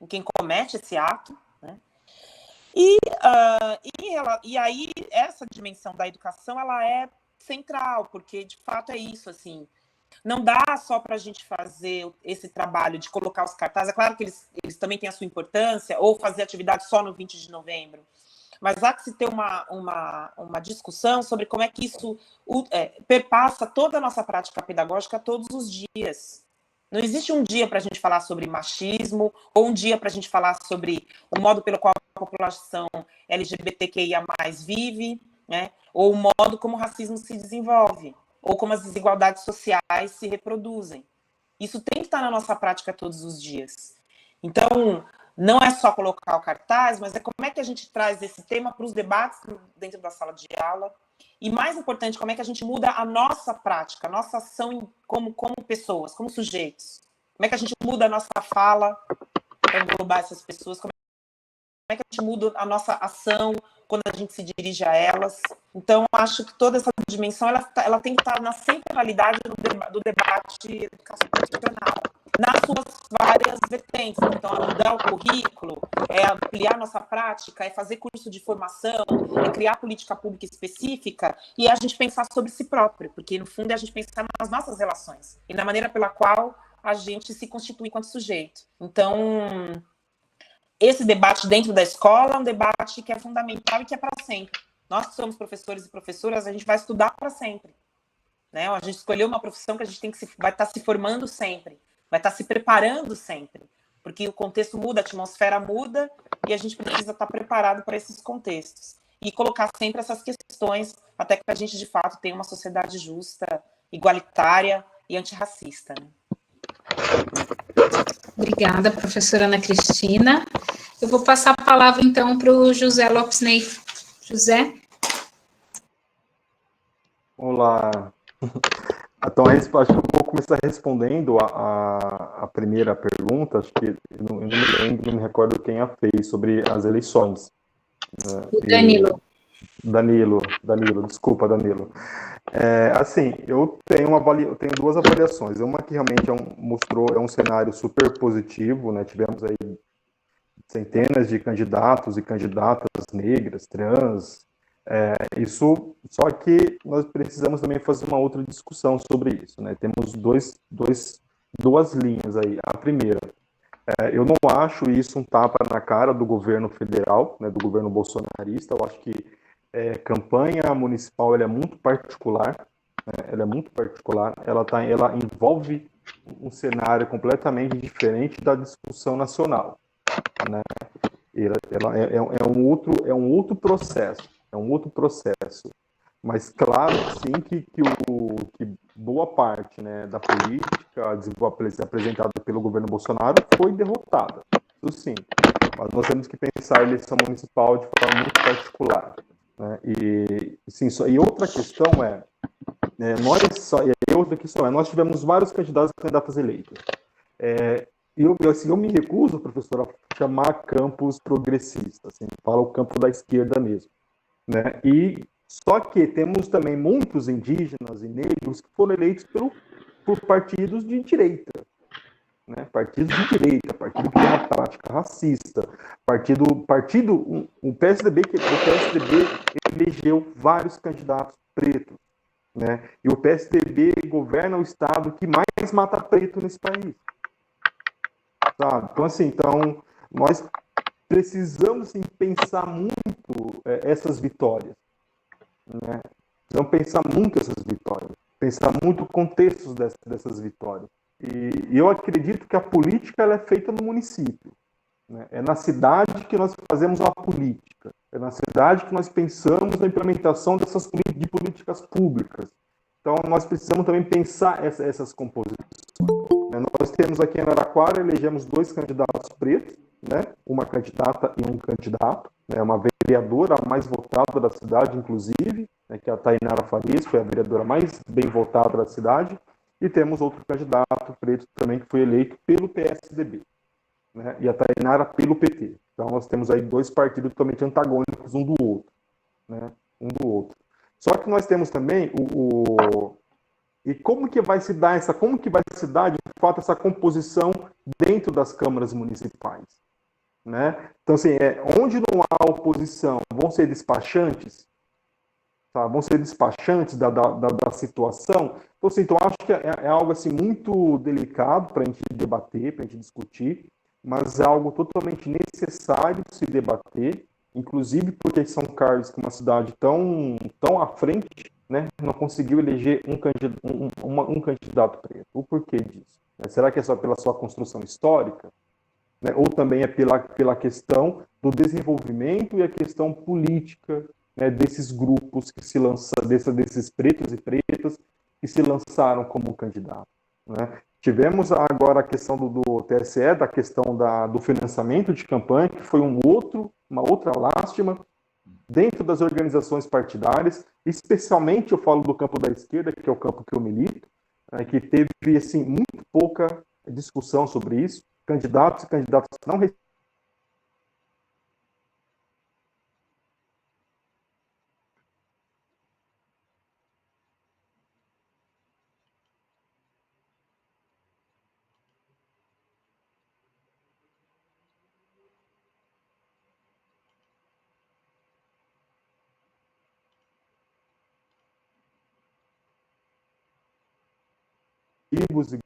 D: em quem comete esse ato, né? E aí, essa dimensão da educação, ela é central, porque, de fato, é isso, assim, não dá só para a gente fazer esse trabalho de colocar os cartazes. É claro que eles também têm a sua importância, ou fazer atividade só no 20 de novembro, mas há que se ter uma discussão sobre como é que isso perpassa toda a nossa prática pedagógica todos os dias. Não existe um dia para a gente falar sobre machismo, ou um dia para a gente falar sobre o modo pelo qual a população LGBTQIA+ vive, né? Ou o modo como o racismo se desenvolve, ou como as desigualdades sociais se reproduzem. Isso tem que estar na nossa prática todos os dias. Então, não é só colocar o cartaz, mas é como é que a gente traz esse tema para os debates dentro da sala de aula. E, mais importante, como é que a gente muda a nossa prática, a nossa ação como pessoas, como sujeitos. Como é que a gente muda a nossa fala para englobar essas pessoas? Como é que a gente muda a nossa ação quando a gente se dirige a elas? Então, acho que toda essa dimensão ela tem que estar na centralidade do debate educacional, nas suas várias vertentes. Então, é mudar o currículo, é ampliar nossa prática, é fazer curso de formação, é criar política pública específica, e é a gente pensar sobre si próprio, porque, no fundo, é a gente pensar nas nossas relações e na maneira pela qual a gente se constitui enquanto sujeito. Então, esse debate dentro da escola é um debate que é fundamental e que é para sempre. Nós que somos professores e professoras, a gente vai estudar para sempre, né? A gente escolheu uma profissão que a gente vai estar se formando sempre, vai estar se preparando sempre, porque o contexto muda, a atmosfera muda, e a gente precisa estar preparado para esses contextos. E colocar sempre essas questões, até que a gente, de fato, tenha uma sociedade justa, igualitária e antirracista, né?
B: Obrigada, professora Ana Cristina. Eu vou passar a palavra, então, para o José Lopes Ney. José?
C: Olá. Então, acho que eu vou começar respondendo a primeira pergunta, acho que eu não me lembro, não me recordo quem a fez, sobre as eleições.
B: O Danilo.
C: Danilo, desculpa, Danilo. Assim, eu tenho duas avaliações. Uma que realmente é um cenário super positivo, né? Tivemos aí centenas de candidatos e candidatas negras, trans. Isso, só que nós precisamos também fazer uma outra discussão sobre isso, né? Temos duas linhas aí. A primeira, eu não acho isso um tapa na cara do governo federal, né? Do governo bolsonarista. Eu acho que campanha municipal ela é muito particular, né? Ela é muito particular. Ela envolve um cenário completamente diferente da discussão nacional, né? Ela é um outro processo. É um outro processo. Mas claro, sim, que boa parte, né, da política apresentada pelo governo Bolsonaro foi derrotada. Isso sim. Mas nós temos que pensar a eleição municipal de forma muito particular. Né? E outra questão nós tivemos vários candidatos e candidatas eleitos. Eu me recuso, professor, a chamar campos progressistas, assim, fala o campo da esquerda mesmo. Né? E só que temos também muitos indígenas e negros que foram eleitos por partidos de direita. Né? Partidos de direita, partido que tem uma prática racista, o PSDB elegeu vários candidatos pretos. Né? E o PSDB governa o estado que mais mata preto nesse país. Sabe? Então, assim, nós precisamos assim, pensar muito essas vitórias. Né? Precisamos pensar muito essas vitórias. Pensar muito o contexto dessas vitórias. E eu acredito que a política ela é feita no município. Né? É na cidade que nós fazemos a política. É na cidade que nós pensamos na implementação de políticas públicas. Então, nós precisamos também pensar essas composições. Nós temos aqui em Araraquara, elegemos 2 candidatos pretos, né? Uma candidata e um candidato, né? Uma vereadora a mais votada da cidade, inclusive, né? Que é a Tainara Farias, foi a vereadora mais bem votada da cidade, e temos outro candidato preto também que foi eleito pelo PSDB, né? E a Tainara pelo PT. Então, nós temos aí 2 partidos totalmente antagônicos um do outro, né? Só que nós temos também e como que vai se dar de fato essa composição dentro das câmaras municipais, né? Então assim, onde não há oposição, vão ser despachantes, tá? Vão ser despachantes da situação. Então, assim, acho que é algo assim muito delicado para a gente debater, para a gente discutir, mas é algo totalmente necessário se debater, inclusive porque São Carlos, que é uma cidade tão à frente, né, não conseguiu eleger um candidato preto. O porquê disso? Será que é só pela sua construção histórica? Né? Ou também é pela questão do desenvolvimento e a questão política, né, desses grupos que se lançam, desses pretos e pretas que se lançaram como candidato? Né? Tivemos agora a questão do TSE, da questão do financiamento de campanha, que foi uma outra lástima, dentro das organizações partidárias, especialmente eu falo do campo da esquerda, que é o campo que eu milito, que teve assim, muito pouca discussão sobre isso, candidatos e candidatas não e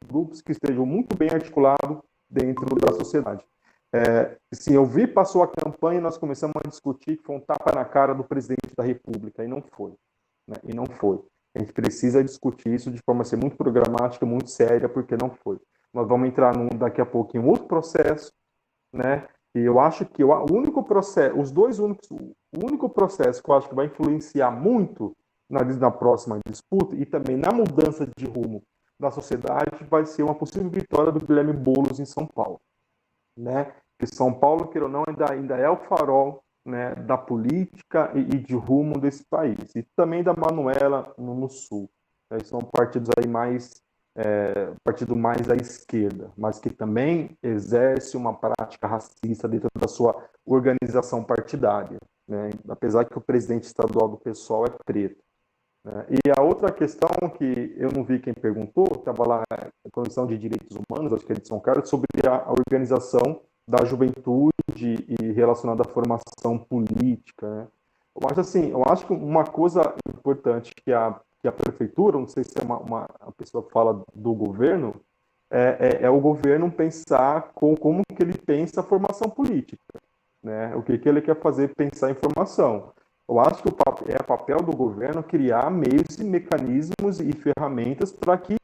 C: grupos que estejam muito bem articulados dentro da sociedade. Sim, eu vi, passou a campanha e nós começamos a discutir que foi um tapa na cara do presidente da República, e não foi. Né? E não foi. A gente precisa discutir isso de forma a ser muito programática, muito séria, porque não foi. Nós vamos entrar daqui a pouco em um outro processo, né? E eu acho que o único processo que eu acho que vai influenciar muito na próxima disputa e também na mudança de rumo da sociedade vai ser uma possível vitória do Guilherme Boulos em São Paulo, né? Que São Paulo, queira ou não, ainda é o farol, né, da política e de rumo desse país, e também da Manuela no Sul. São partidos aí partido mais à esquerda, mas que também exerce uma prática racista dentro da sua organização partidária, né? Apesar que o presidente estadual do PSOL é preto. E a outra questão que eu não vi quem perguntou, estava lá na Comissão de Direitos Humanos, acho que é de São Carlos, sobre a organização da juventude e relacionada à formação política. Né? Eu acho que uma coisa importante que a prefeitura, não sei se a pessoa fala do governo, é o governo pensar como que ele pensa a formação política. Né? O que ele quer fazer pensar em formação. Eu acho que é papel do governo criar meios e mecanismos e ferramentas para que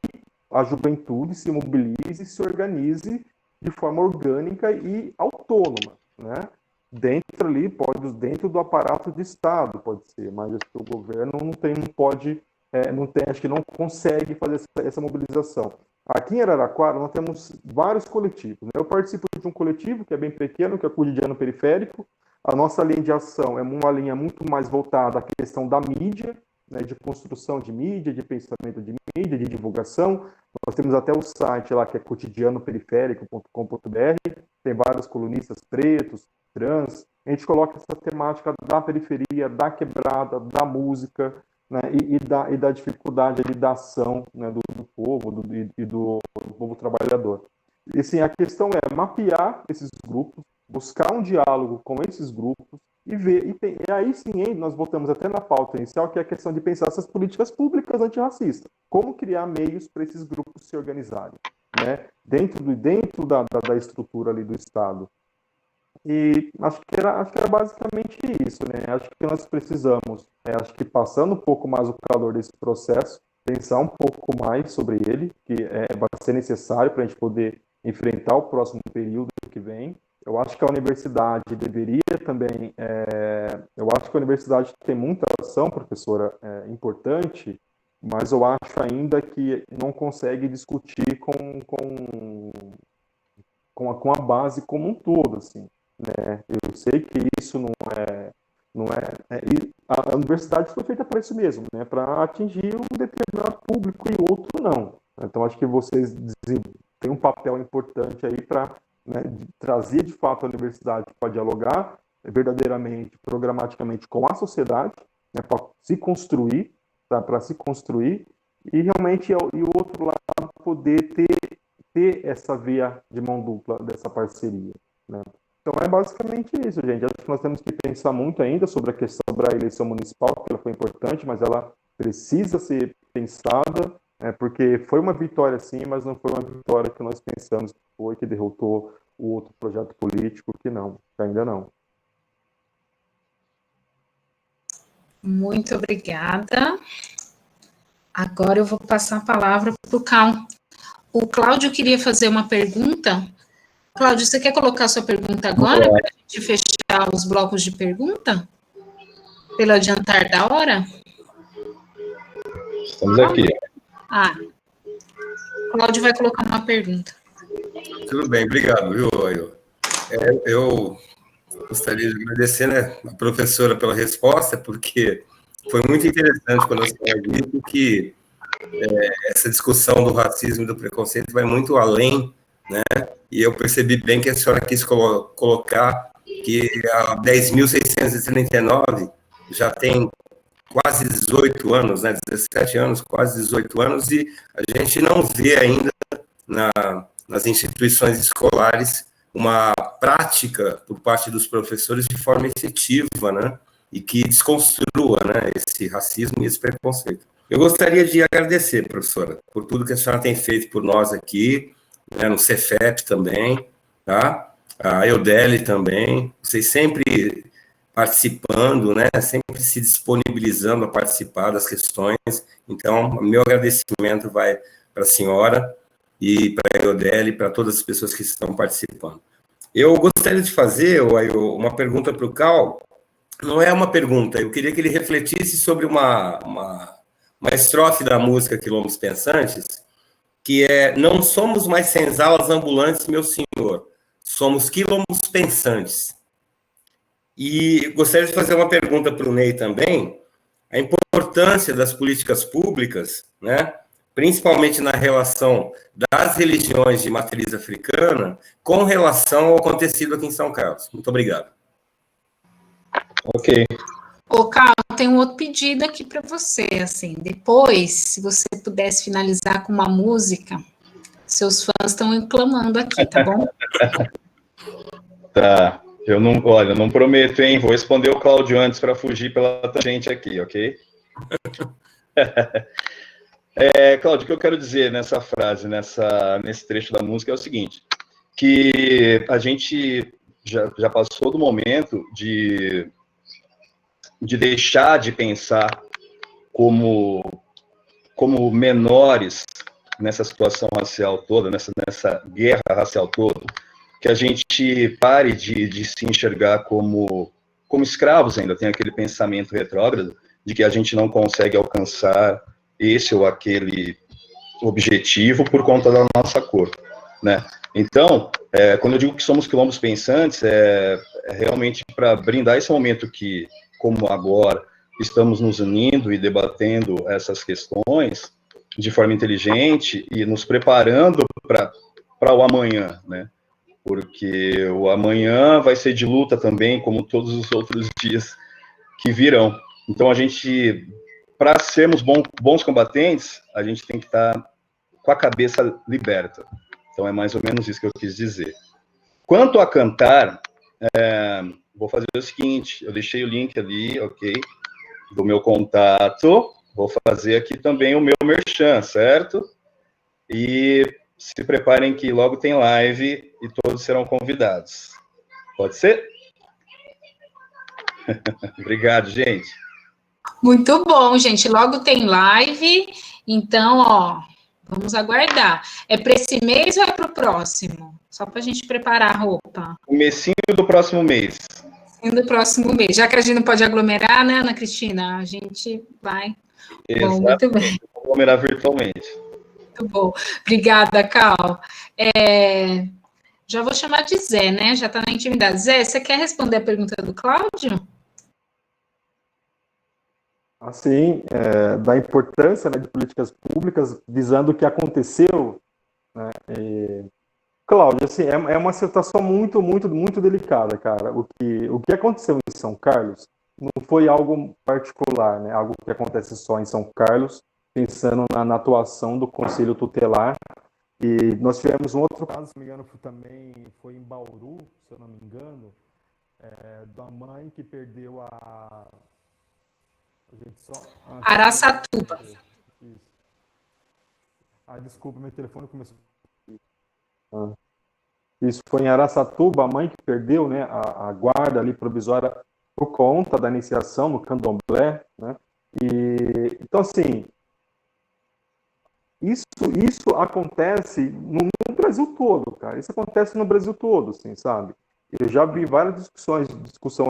C: a juventude se mobilize e se organize de forma orgânica e autônoma, né? dentro ali, dentro do aparato de Estado, pode ser, mas acho que o governo acho que não consegue fazer essa mobilização. Aqui em Araraquara, nós temos vários coletivos, né? Eu participo de um coletivo que é bem pequeno, que é o Cotidiano Periférico. A nossa linha de ação é uma linha muito mais voltada à questão da mídia, né, de construção de mídia, de pensamento de mídia, de divulgação. Nós temos até o site lá que é cotidianoperiférico.com.br, tem vários colunistas pretos, trans. A gente coloca essa temática da periferia, da quebrada, da música, né, e da dificuldade ali da ação, né, do povo e do povo trabalhador. E assim, a questão é mapear esses grupos, buscar um diálogo com esses grupos e ver. E aí sim, nós voltamos até na pauta inicial, que é a questão de pensar essas políticas públicas antirracistas. Como criar meios para esses grupos se organizarem, né, dentro da estrutura ali do Estado. E acho que era basicamente isso, né? Acho que nós precisamos, acho que passando um pouco mais o calor desse processo, pensar um pouco mais sobre ele, que vai ser necessário para a gente poder enfrentar o próximo período que vem. Eu acho que a universidade deveria também, eu acho que a universidade tem muita ação, professora, importante, mas eu acho ainda que não consegue discutir com a base como um todo, assim. Né? Eu sei que isso não é a universidade foi feita para isso mesmo, né? Para atingir um determinado público e outro não. Então acho que vocês têm um papel importante aí para, né, trazer de fato a universidade para dialogar verdadeiramente, programaticamente com a sociedade, né, para se construir, tá? Para se construir e realmente e o outro lado poder ter essa via de mão dupla dessa parceria, né? Então é basicamente isso, gente. Acho que nós temos que pensar muito ainda sobre a questão da eleição municipal, porque ela foi importante, mas ela precisa ser pensada, porque foi uma vitória sim, mas não foi uma vitória que nós pensamos que foi, que derrotou o outro projeto político, que ainda não.
B: Muito obrigada. Agora eu vou passar a palavra para o Cal. O Cláudio queria fazer uma pergunta. Cláudio, você quer colocar sua pergunta agora, para a gente fechar os blocos de pergunta? Pelo adiantar da hora?
A: Estamos aqui.
B: Cláudio vai colocar uma pergunta.
H: Tudo bem, obrigado, viu, Ayo? Eu gostaria de agradecer, né, a professora pela resposta, porque foi muito interessante quando a senhora disse que essa discussão do racismo e do preconceito vai muito além, né? E eu percebi bem que a senhora quis colocar que a 10.639 já tem quase 18 anos, né? 17 anos, quase 18 anos, e a gente não vê ainda nas instituições escolares uma prática por parte dos professores de forma efetiva, né? E que desconstrua, né, esse racismo e esse preconceito. Eu gostaria de agradecer, professora, por tudo que a senhora tem feito por nós aqui, né, no Cefep também, tá? A Eudeli também, vocês sempre participando, né, sempre se disponibilizando a participar das questões. Então, meu agradecimento vai para a senhora e para a Eudeli e para todas as pessoas que estão participando. Eu gostaria de fazer uma pergunta para o Cal. Não é uma pergunta, eu queria que ele refletisse sobre uma estrofe da música Quilombos Pensantes, que é: não somos mais senzalas ambulantes, meu senhor, somos quilombos pensantes. E gostaria de fazer uma pergunta para o Ney também, a importância das políticas públicas, né, principalmente na relação das religiões de matriz africana com relação ao acontecido aqui em São Carlos. Muito obrigado.
A: Ok.
B: Ô, Carlos, tem um outro pedido aqui para você, assim, depois, se você pudesse finalizar com uma música, seus fãs estão clamando aqui, tá bom?
A: Tá. Eu não prometo, hein? Vou responder o Cláudio antes para fugir pela tangente aqui, ok? Cláudio, o que eu quero dizer nessa frase, nesse trecho da música é o seguinte, que a gente já passou do momento de deixar de pensar como menores nessa situação racial toda, nessa guerra racial toda, que a gente pare de se enxergar como escravos ainda, tem aquele pensamento retrógrado de que a gente não consegue alcançar esse ou aquele objetivo por conta da nossa cor, né? Então, quando eu digo que somos quilombos pensantes, é realmente para brindar esse momento que, como agora, estamos nos unindo e debatendo essas questões de forma inteligente e nos preparando para o amanhã, né? Porque o amanhã vai ser de luta também, como todos os outros dias que virão. Então, a gente, para sermos bons combatentes, a gente tem que estar com a cabeça liberta. Então, é mais ou menos isso que eu quis dizer. Quanto a cantar, vou fazer o seguinte, eu deixei o link ali, ok, do meu contato, vou fazer aqui também o meu merchan, certo? E se preparem que logo tem live e todos serão convidados. Pode ser? Obrigado, gente.
B: Muito bom, gente. Logo tem live, então, ó, vamos aguardar. É para esse mês ou é para o próximo? Só para a gente preparar a roupa.
A: O mesinho do próximo mês.
B: Do próximo mês. Já que a gente não pode aglomerar, né, Ana Cristina? A gente vai. Bom, muito bem.
A: Aglomerar virtualmente.
B: Muito bom. Obrigada, Cal. Já vou chamar de Zé, né? Já está na intimidade. Zé, você quer responder a pergunta do Cláudio?
C: Assim, da importância, né, de políticas públicas visando o que aconteceu, né, Cláudio, assim, é uma situação muito, muito, muito delicada, cara. O que aconteceu em São Carlos não foi algo particular, né, algo que acontece só em São Carlos, pensando na atuação do Conselho Tutelar. E nós tivemos um outro caso, se não me engano, também foi em Bauru, se eu não me engano, da mãe que perdeu a...
B: Araçatuba.
C: Desculpa, meu telefone começou. Isso foi em Araçatuba, a mãe que perdeu, né, a guarda ali provisória por conta da iniciação no candomblé, né? Então, assim, isso acontece no Brasil todo, cara. Isso acontece no Brasil todo, assim, sabe? Eu já vi várias discussões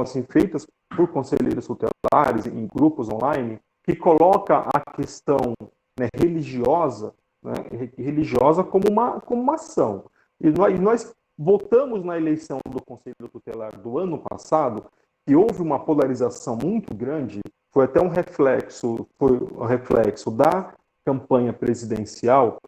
C: assim, feitas por conselheiros tutelares em grupos online que coloca a questão, né, religiosa, né, religiosa como uma ação. E nós votamos na eleição do Conselho Tutelar do ano passado que houve uma polarização muito grande, foi até um reflexo da campanha presidencial,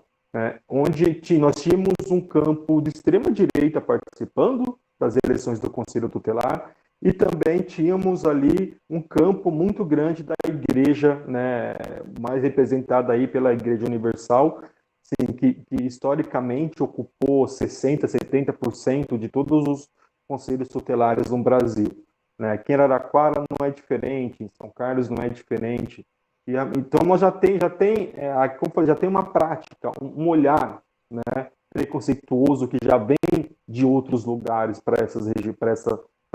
C: onde nós tínhamos um campo de extrema-direita participando das eleições do Conselho Tutelar, e também tínhamos ali um campo muito grande da igreja, né, mais representada aí pela Igreja Universal, sim, que historicamente ocupou 60%, 70% de todos os conselhos tutelares no Brasil. Né? Aqui em Araraquara não é diferente, em São Carlos não é diferente. Então nós já tem uma prática, um olhar, né, preconceituoso que já vem de outros lugares para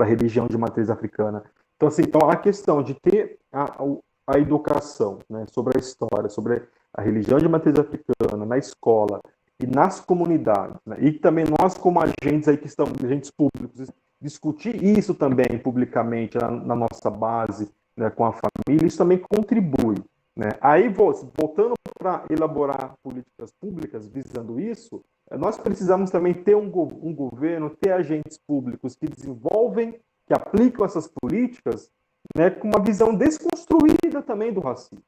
C: a religião de matriz africana. Então, assim, a questão de ter a educação, né, sobre a história, sobre a religião de matriz africana na escola e nas comunidades, né, e também nós como agentes aí que estamos, agentes públicos, discutir isso também publicamente na nossa base, né, com a família, isso também contribui. Né? Aí, voltando para elaborar políticas públicas visando isso, nós precisamos também ter um governo, ter agentes públicos que desenvolvem, que aplicam essas políticas, né, com uma visão desconstruída também do racismo.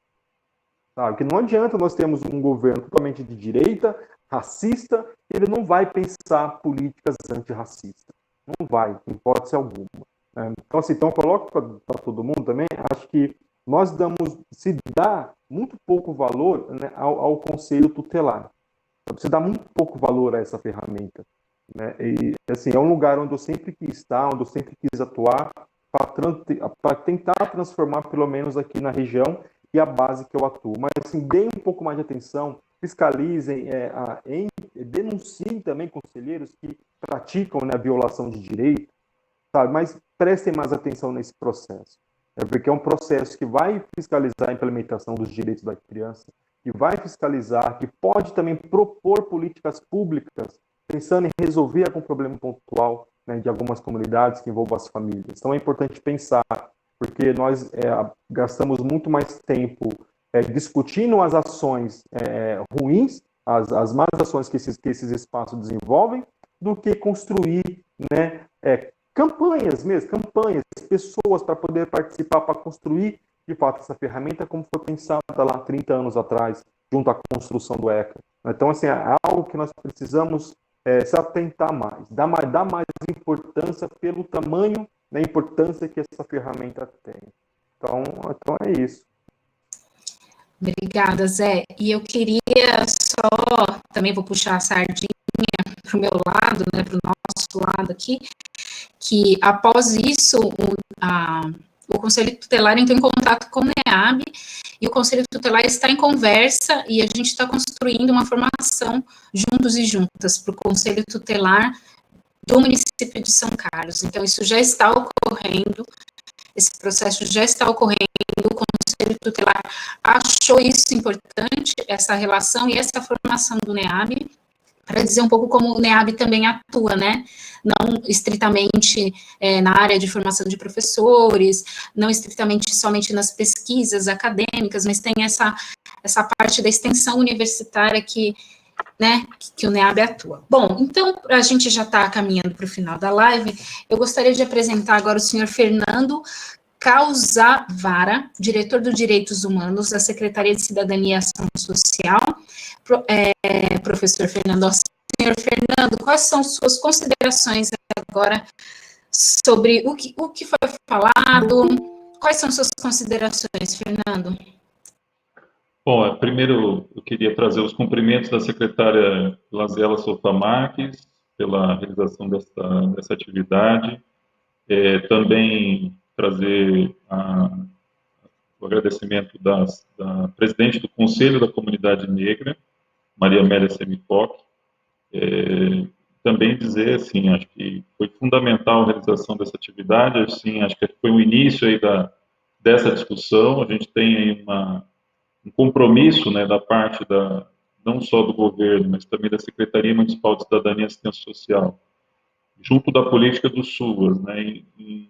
C: Sabe? Que não adianta nós termos um governo totalmente de direita, racista, ele não vai pensar políticas antirracistas. Não vai, em hipótese alguma. Então, assim, eu coloco para todo mundo também, acho que nós se dá muito pouco valor, né, ao Conselho Tutelar. Se dá muito pouco valor a essa ferramenta. Né? E, assim, é um lugar onde eu sempre quis estar, onde eu sempre quis atuar, para tentar transformar, pelo menos aqui na região, e a base que eu atuo. Mas, assim, deem um pouco mais de atenção, fiscalizem, denunciem também conselheiros que praticam, né, a violação de direito, sabe? Mas prestem mais atenção nesse processo. Porque é um processo que vai fiscalizar a implementação dos direitos da criança, que vai fiscalizar, que pode também propor políticas públicas pensando em resolver algum problema pontual, né, de algumas comunidades que envolvam as famílias. Então é importante pensar, porque nós gastamos muito mais tempo discutindo as ações ruins, as más ações que esses espaços desenvolvem, do que construir, né, campanhas, pessoas para poder participar, para construir, de fato, essa ferramenta como foi pensada lá 30 anos atrás, junto à construção do ECA. Então, assim, é algo que nós precisamos se atentar mais, dar mais importância pelo tamanho, né, importância que essa ferramenta tem. Então é isso.
B: Obrigada, Zé. E eu queria só, também vou puxar a sardinha para o meu lado, né, para o nosso lado aqui, que após isso, o Conselho Tutelar entrou em contato com o NEAB, e o Conselho Tutelar está em conversa, e a gente está construindo uma formação juntos e juntas para o Conselho Tutelar do município de São Carlos. Então, isso já está ocorrendo, esse processo já está ocorrendo, o Conselho Tutelar achou isso importante, essa relação e essa formação do NEAB, para dizer um pouco como o NEAB também atua, né, não estritamente na área de formação de professores, não estritamente somente nas pesquisas acadêmicas, mas tem essa parte da extensão universitária que o NEAB atua. Bom, então, a gente já está caminhando para o final da live, eu gostaria de apresentar agora o senhor Fernando Causavara, diretor do Direitos Humanos da Secretaria de Cidadania e Ação Social. Professor Fernando, senhor Fernando, quais são suas considerações agora sobre o que foi falado? Quais são suas considerações, Fernando?
G: Bom, primeiro eu queria trazer os cumprimentos da secretária Lazela Souza Marques pela realização dessa atividade. Também trazer o agradecimento da presidente do Conselho da Comunidade Negra, Maria Amélia Semicoque. Também dizer, assim, acho que foi fundamental a realização dessa atividade, assim, acho que foi o início aí dessa discussão. A gente tem aí um compromisso, né, da parte não só do governo, mas também da Secretaria Municipal de Cidadania e Assistência Social, junto da política do SUAS, né, em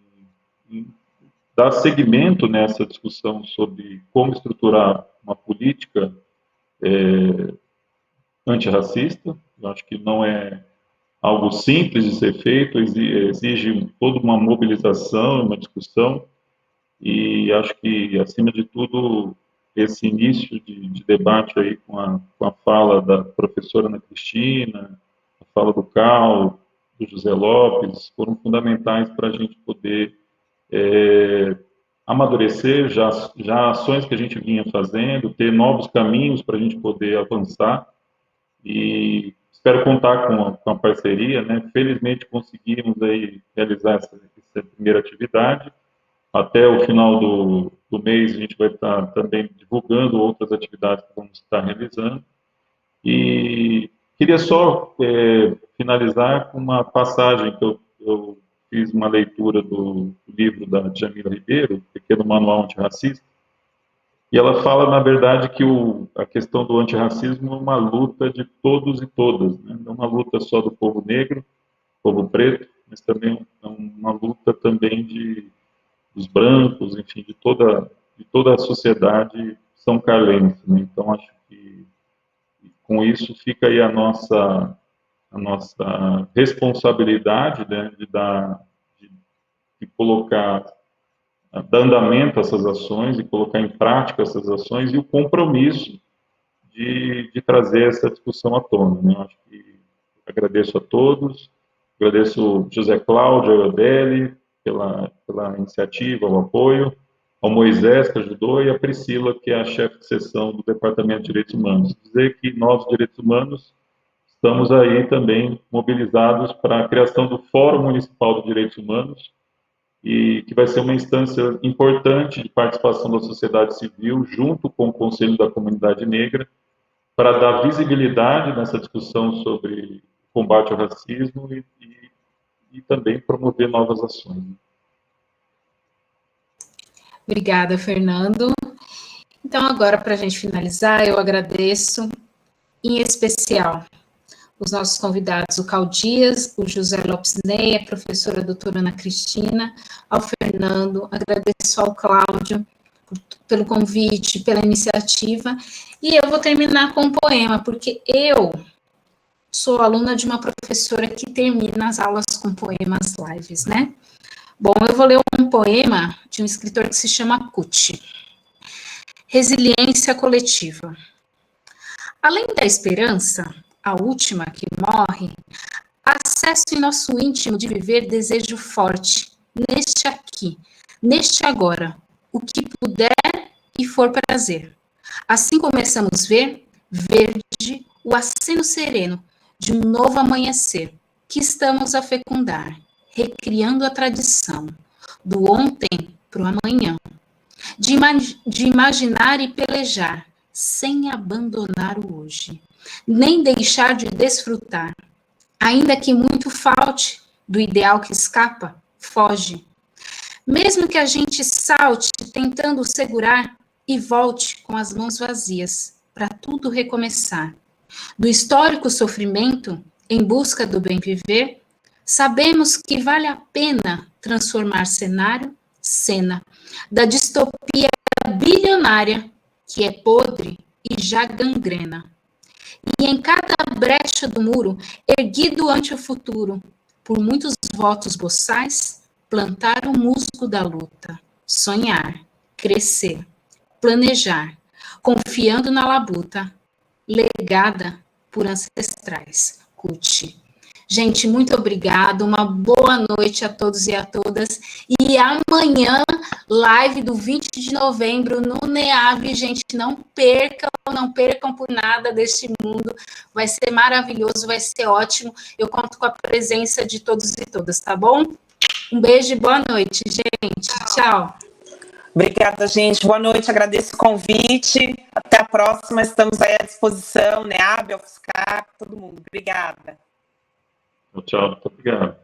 G: dar seguimento nessa discussão sobre como estruturar uma política antirracista. Eu acho que não é algo simples de ser feito, exige toda uma mobilização, uma discussão, e acho que, acima de tudo, esse início de debate aí com a fala da professora Ana Cristina, a fala do Cal, do José Lopes, foram fundamentais para a gente poder amadurecer já ações que a gente vinha fazendo, ter novos caminhos para a gente poder avançar, e espero contar com a parceria, né? Felizmente conseguimos aí realizar essa primeira atividade. Até o final do mês a gente vai estar também divulgando outras atividades que vamos estar realizando. E queria só finalizar com uma passagem que eu fiz uma leitura do livro da Djamila Ribeiro, Pequeno Manual Antirracista, e ela fala, na verdade, que a questão do antirracismo é uma luta de todos e todas, né? Não é uma luta só do povo negro, povo preto, mas também é uma luta também dos brancos, enfim, de toda a sociedade são carlense, né? Então, acho que com isso fica aí a nossa responsabilidade, né, de colocar, dar andamento a essas ações e colocar em prática essas ações, e o compromisso de trazer essa discussão à tona, né? Acho que agradeço a todos, agradeço José Cláudio, a Eudeli, pela iniciativa, o apoio, ao Moisés, que ajudou, e a Priscila, que é a chefe de seção do Departamento de Direitos Humanos. Dizer que nós, Direitos Humanos, estamos aí também mobilizados para a criação do Fórum Municipal de Direitos Humanos, e que vai ser uma instância importante de participação da sociedade civil, junto com o Conselho da Comunidade Negra, para dar visibilidade nessa discussão sobre combate ao racismo e também promover novas ações.
B: Obrigada, Fernando. Então, agora, para a gente finalizar, eu agradeço, em especial, os nossos convidados, o Cal Dias, o José Lopes Ney, a professora doutora Ana Cristina, ao Fernando, agradeço ao Cláudio pelo convite, pela iniciativa, e eu vou terminar com um poema, porque eu sou aluna de uma professora que termina as aulas com poemas lives, né? Bom, eu vou ler um poema de um escritor que se chama Kuti. Resiliência coletiva. Além da esperança, a última que morre, acesso em nosso íntimo de viver desejo forte, neste aqui, neste agora, o que puder e for prazer. Assim começamos a ver, verde, o aceno sereno de um novo amanhecer, que estamos a fecundar, recriando a tradição, do ontem para o amanhã, de imaginar e pelejar, sem abandonar o hoje, nem deixar de desfrutar, ainda que muito falte do ideal que escapa, foge. Mesmo que a gente salte tentando segurar e volte com as mãos vazias, para tudo recomeçar. Do histórico sofrimento, em busca do bem viver, sabemos que vale a pena transformar cenário, cena, da distopia bilionária, que é podre e já gangrena. E em cada brecha do muro, erguido ante o futuro, por muitos votos boçais, plantar o musgo da luta, sonhar, crescer, planejar, confiando na labuta, legada por ancestrais. Kuti. Gente, muito obrigada, uma boa noite a todos e a todas, e amanhã, live do 20 de novembro no NEAB, gente, não percam por nada deste mundo, vai ser maravilhoso, vai ser ótimo, eu conto com a presença de todos e todas, tá bom? Um beijo e boa noite, gente, tchau.
D: Obrigada, gente. Boa noite, agradeço o convite. Até a próxima, estamos aí à disposição, NEAB, UFSCar, todo mundo. Obrigada.
G: Tchau, muito obrigado.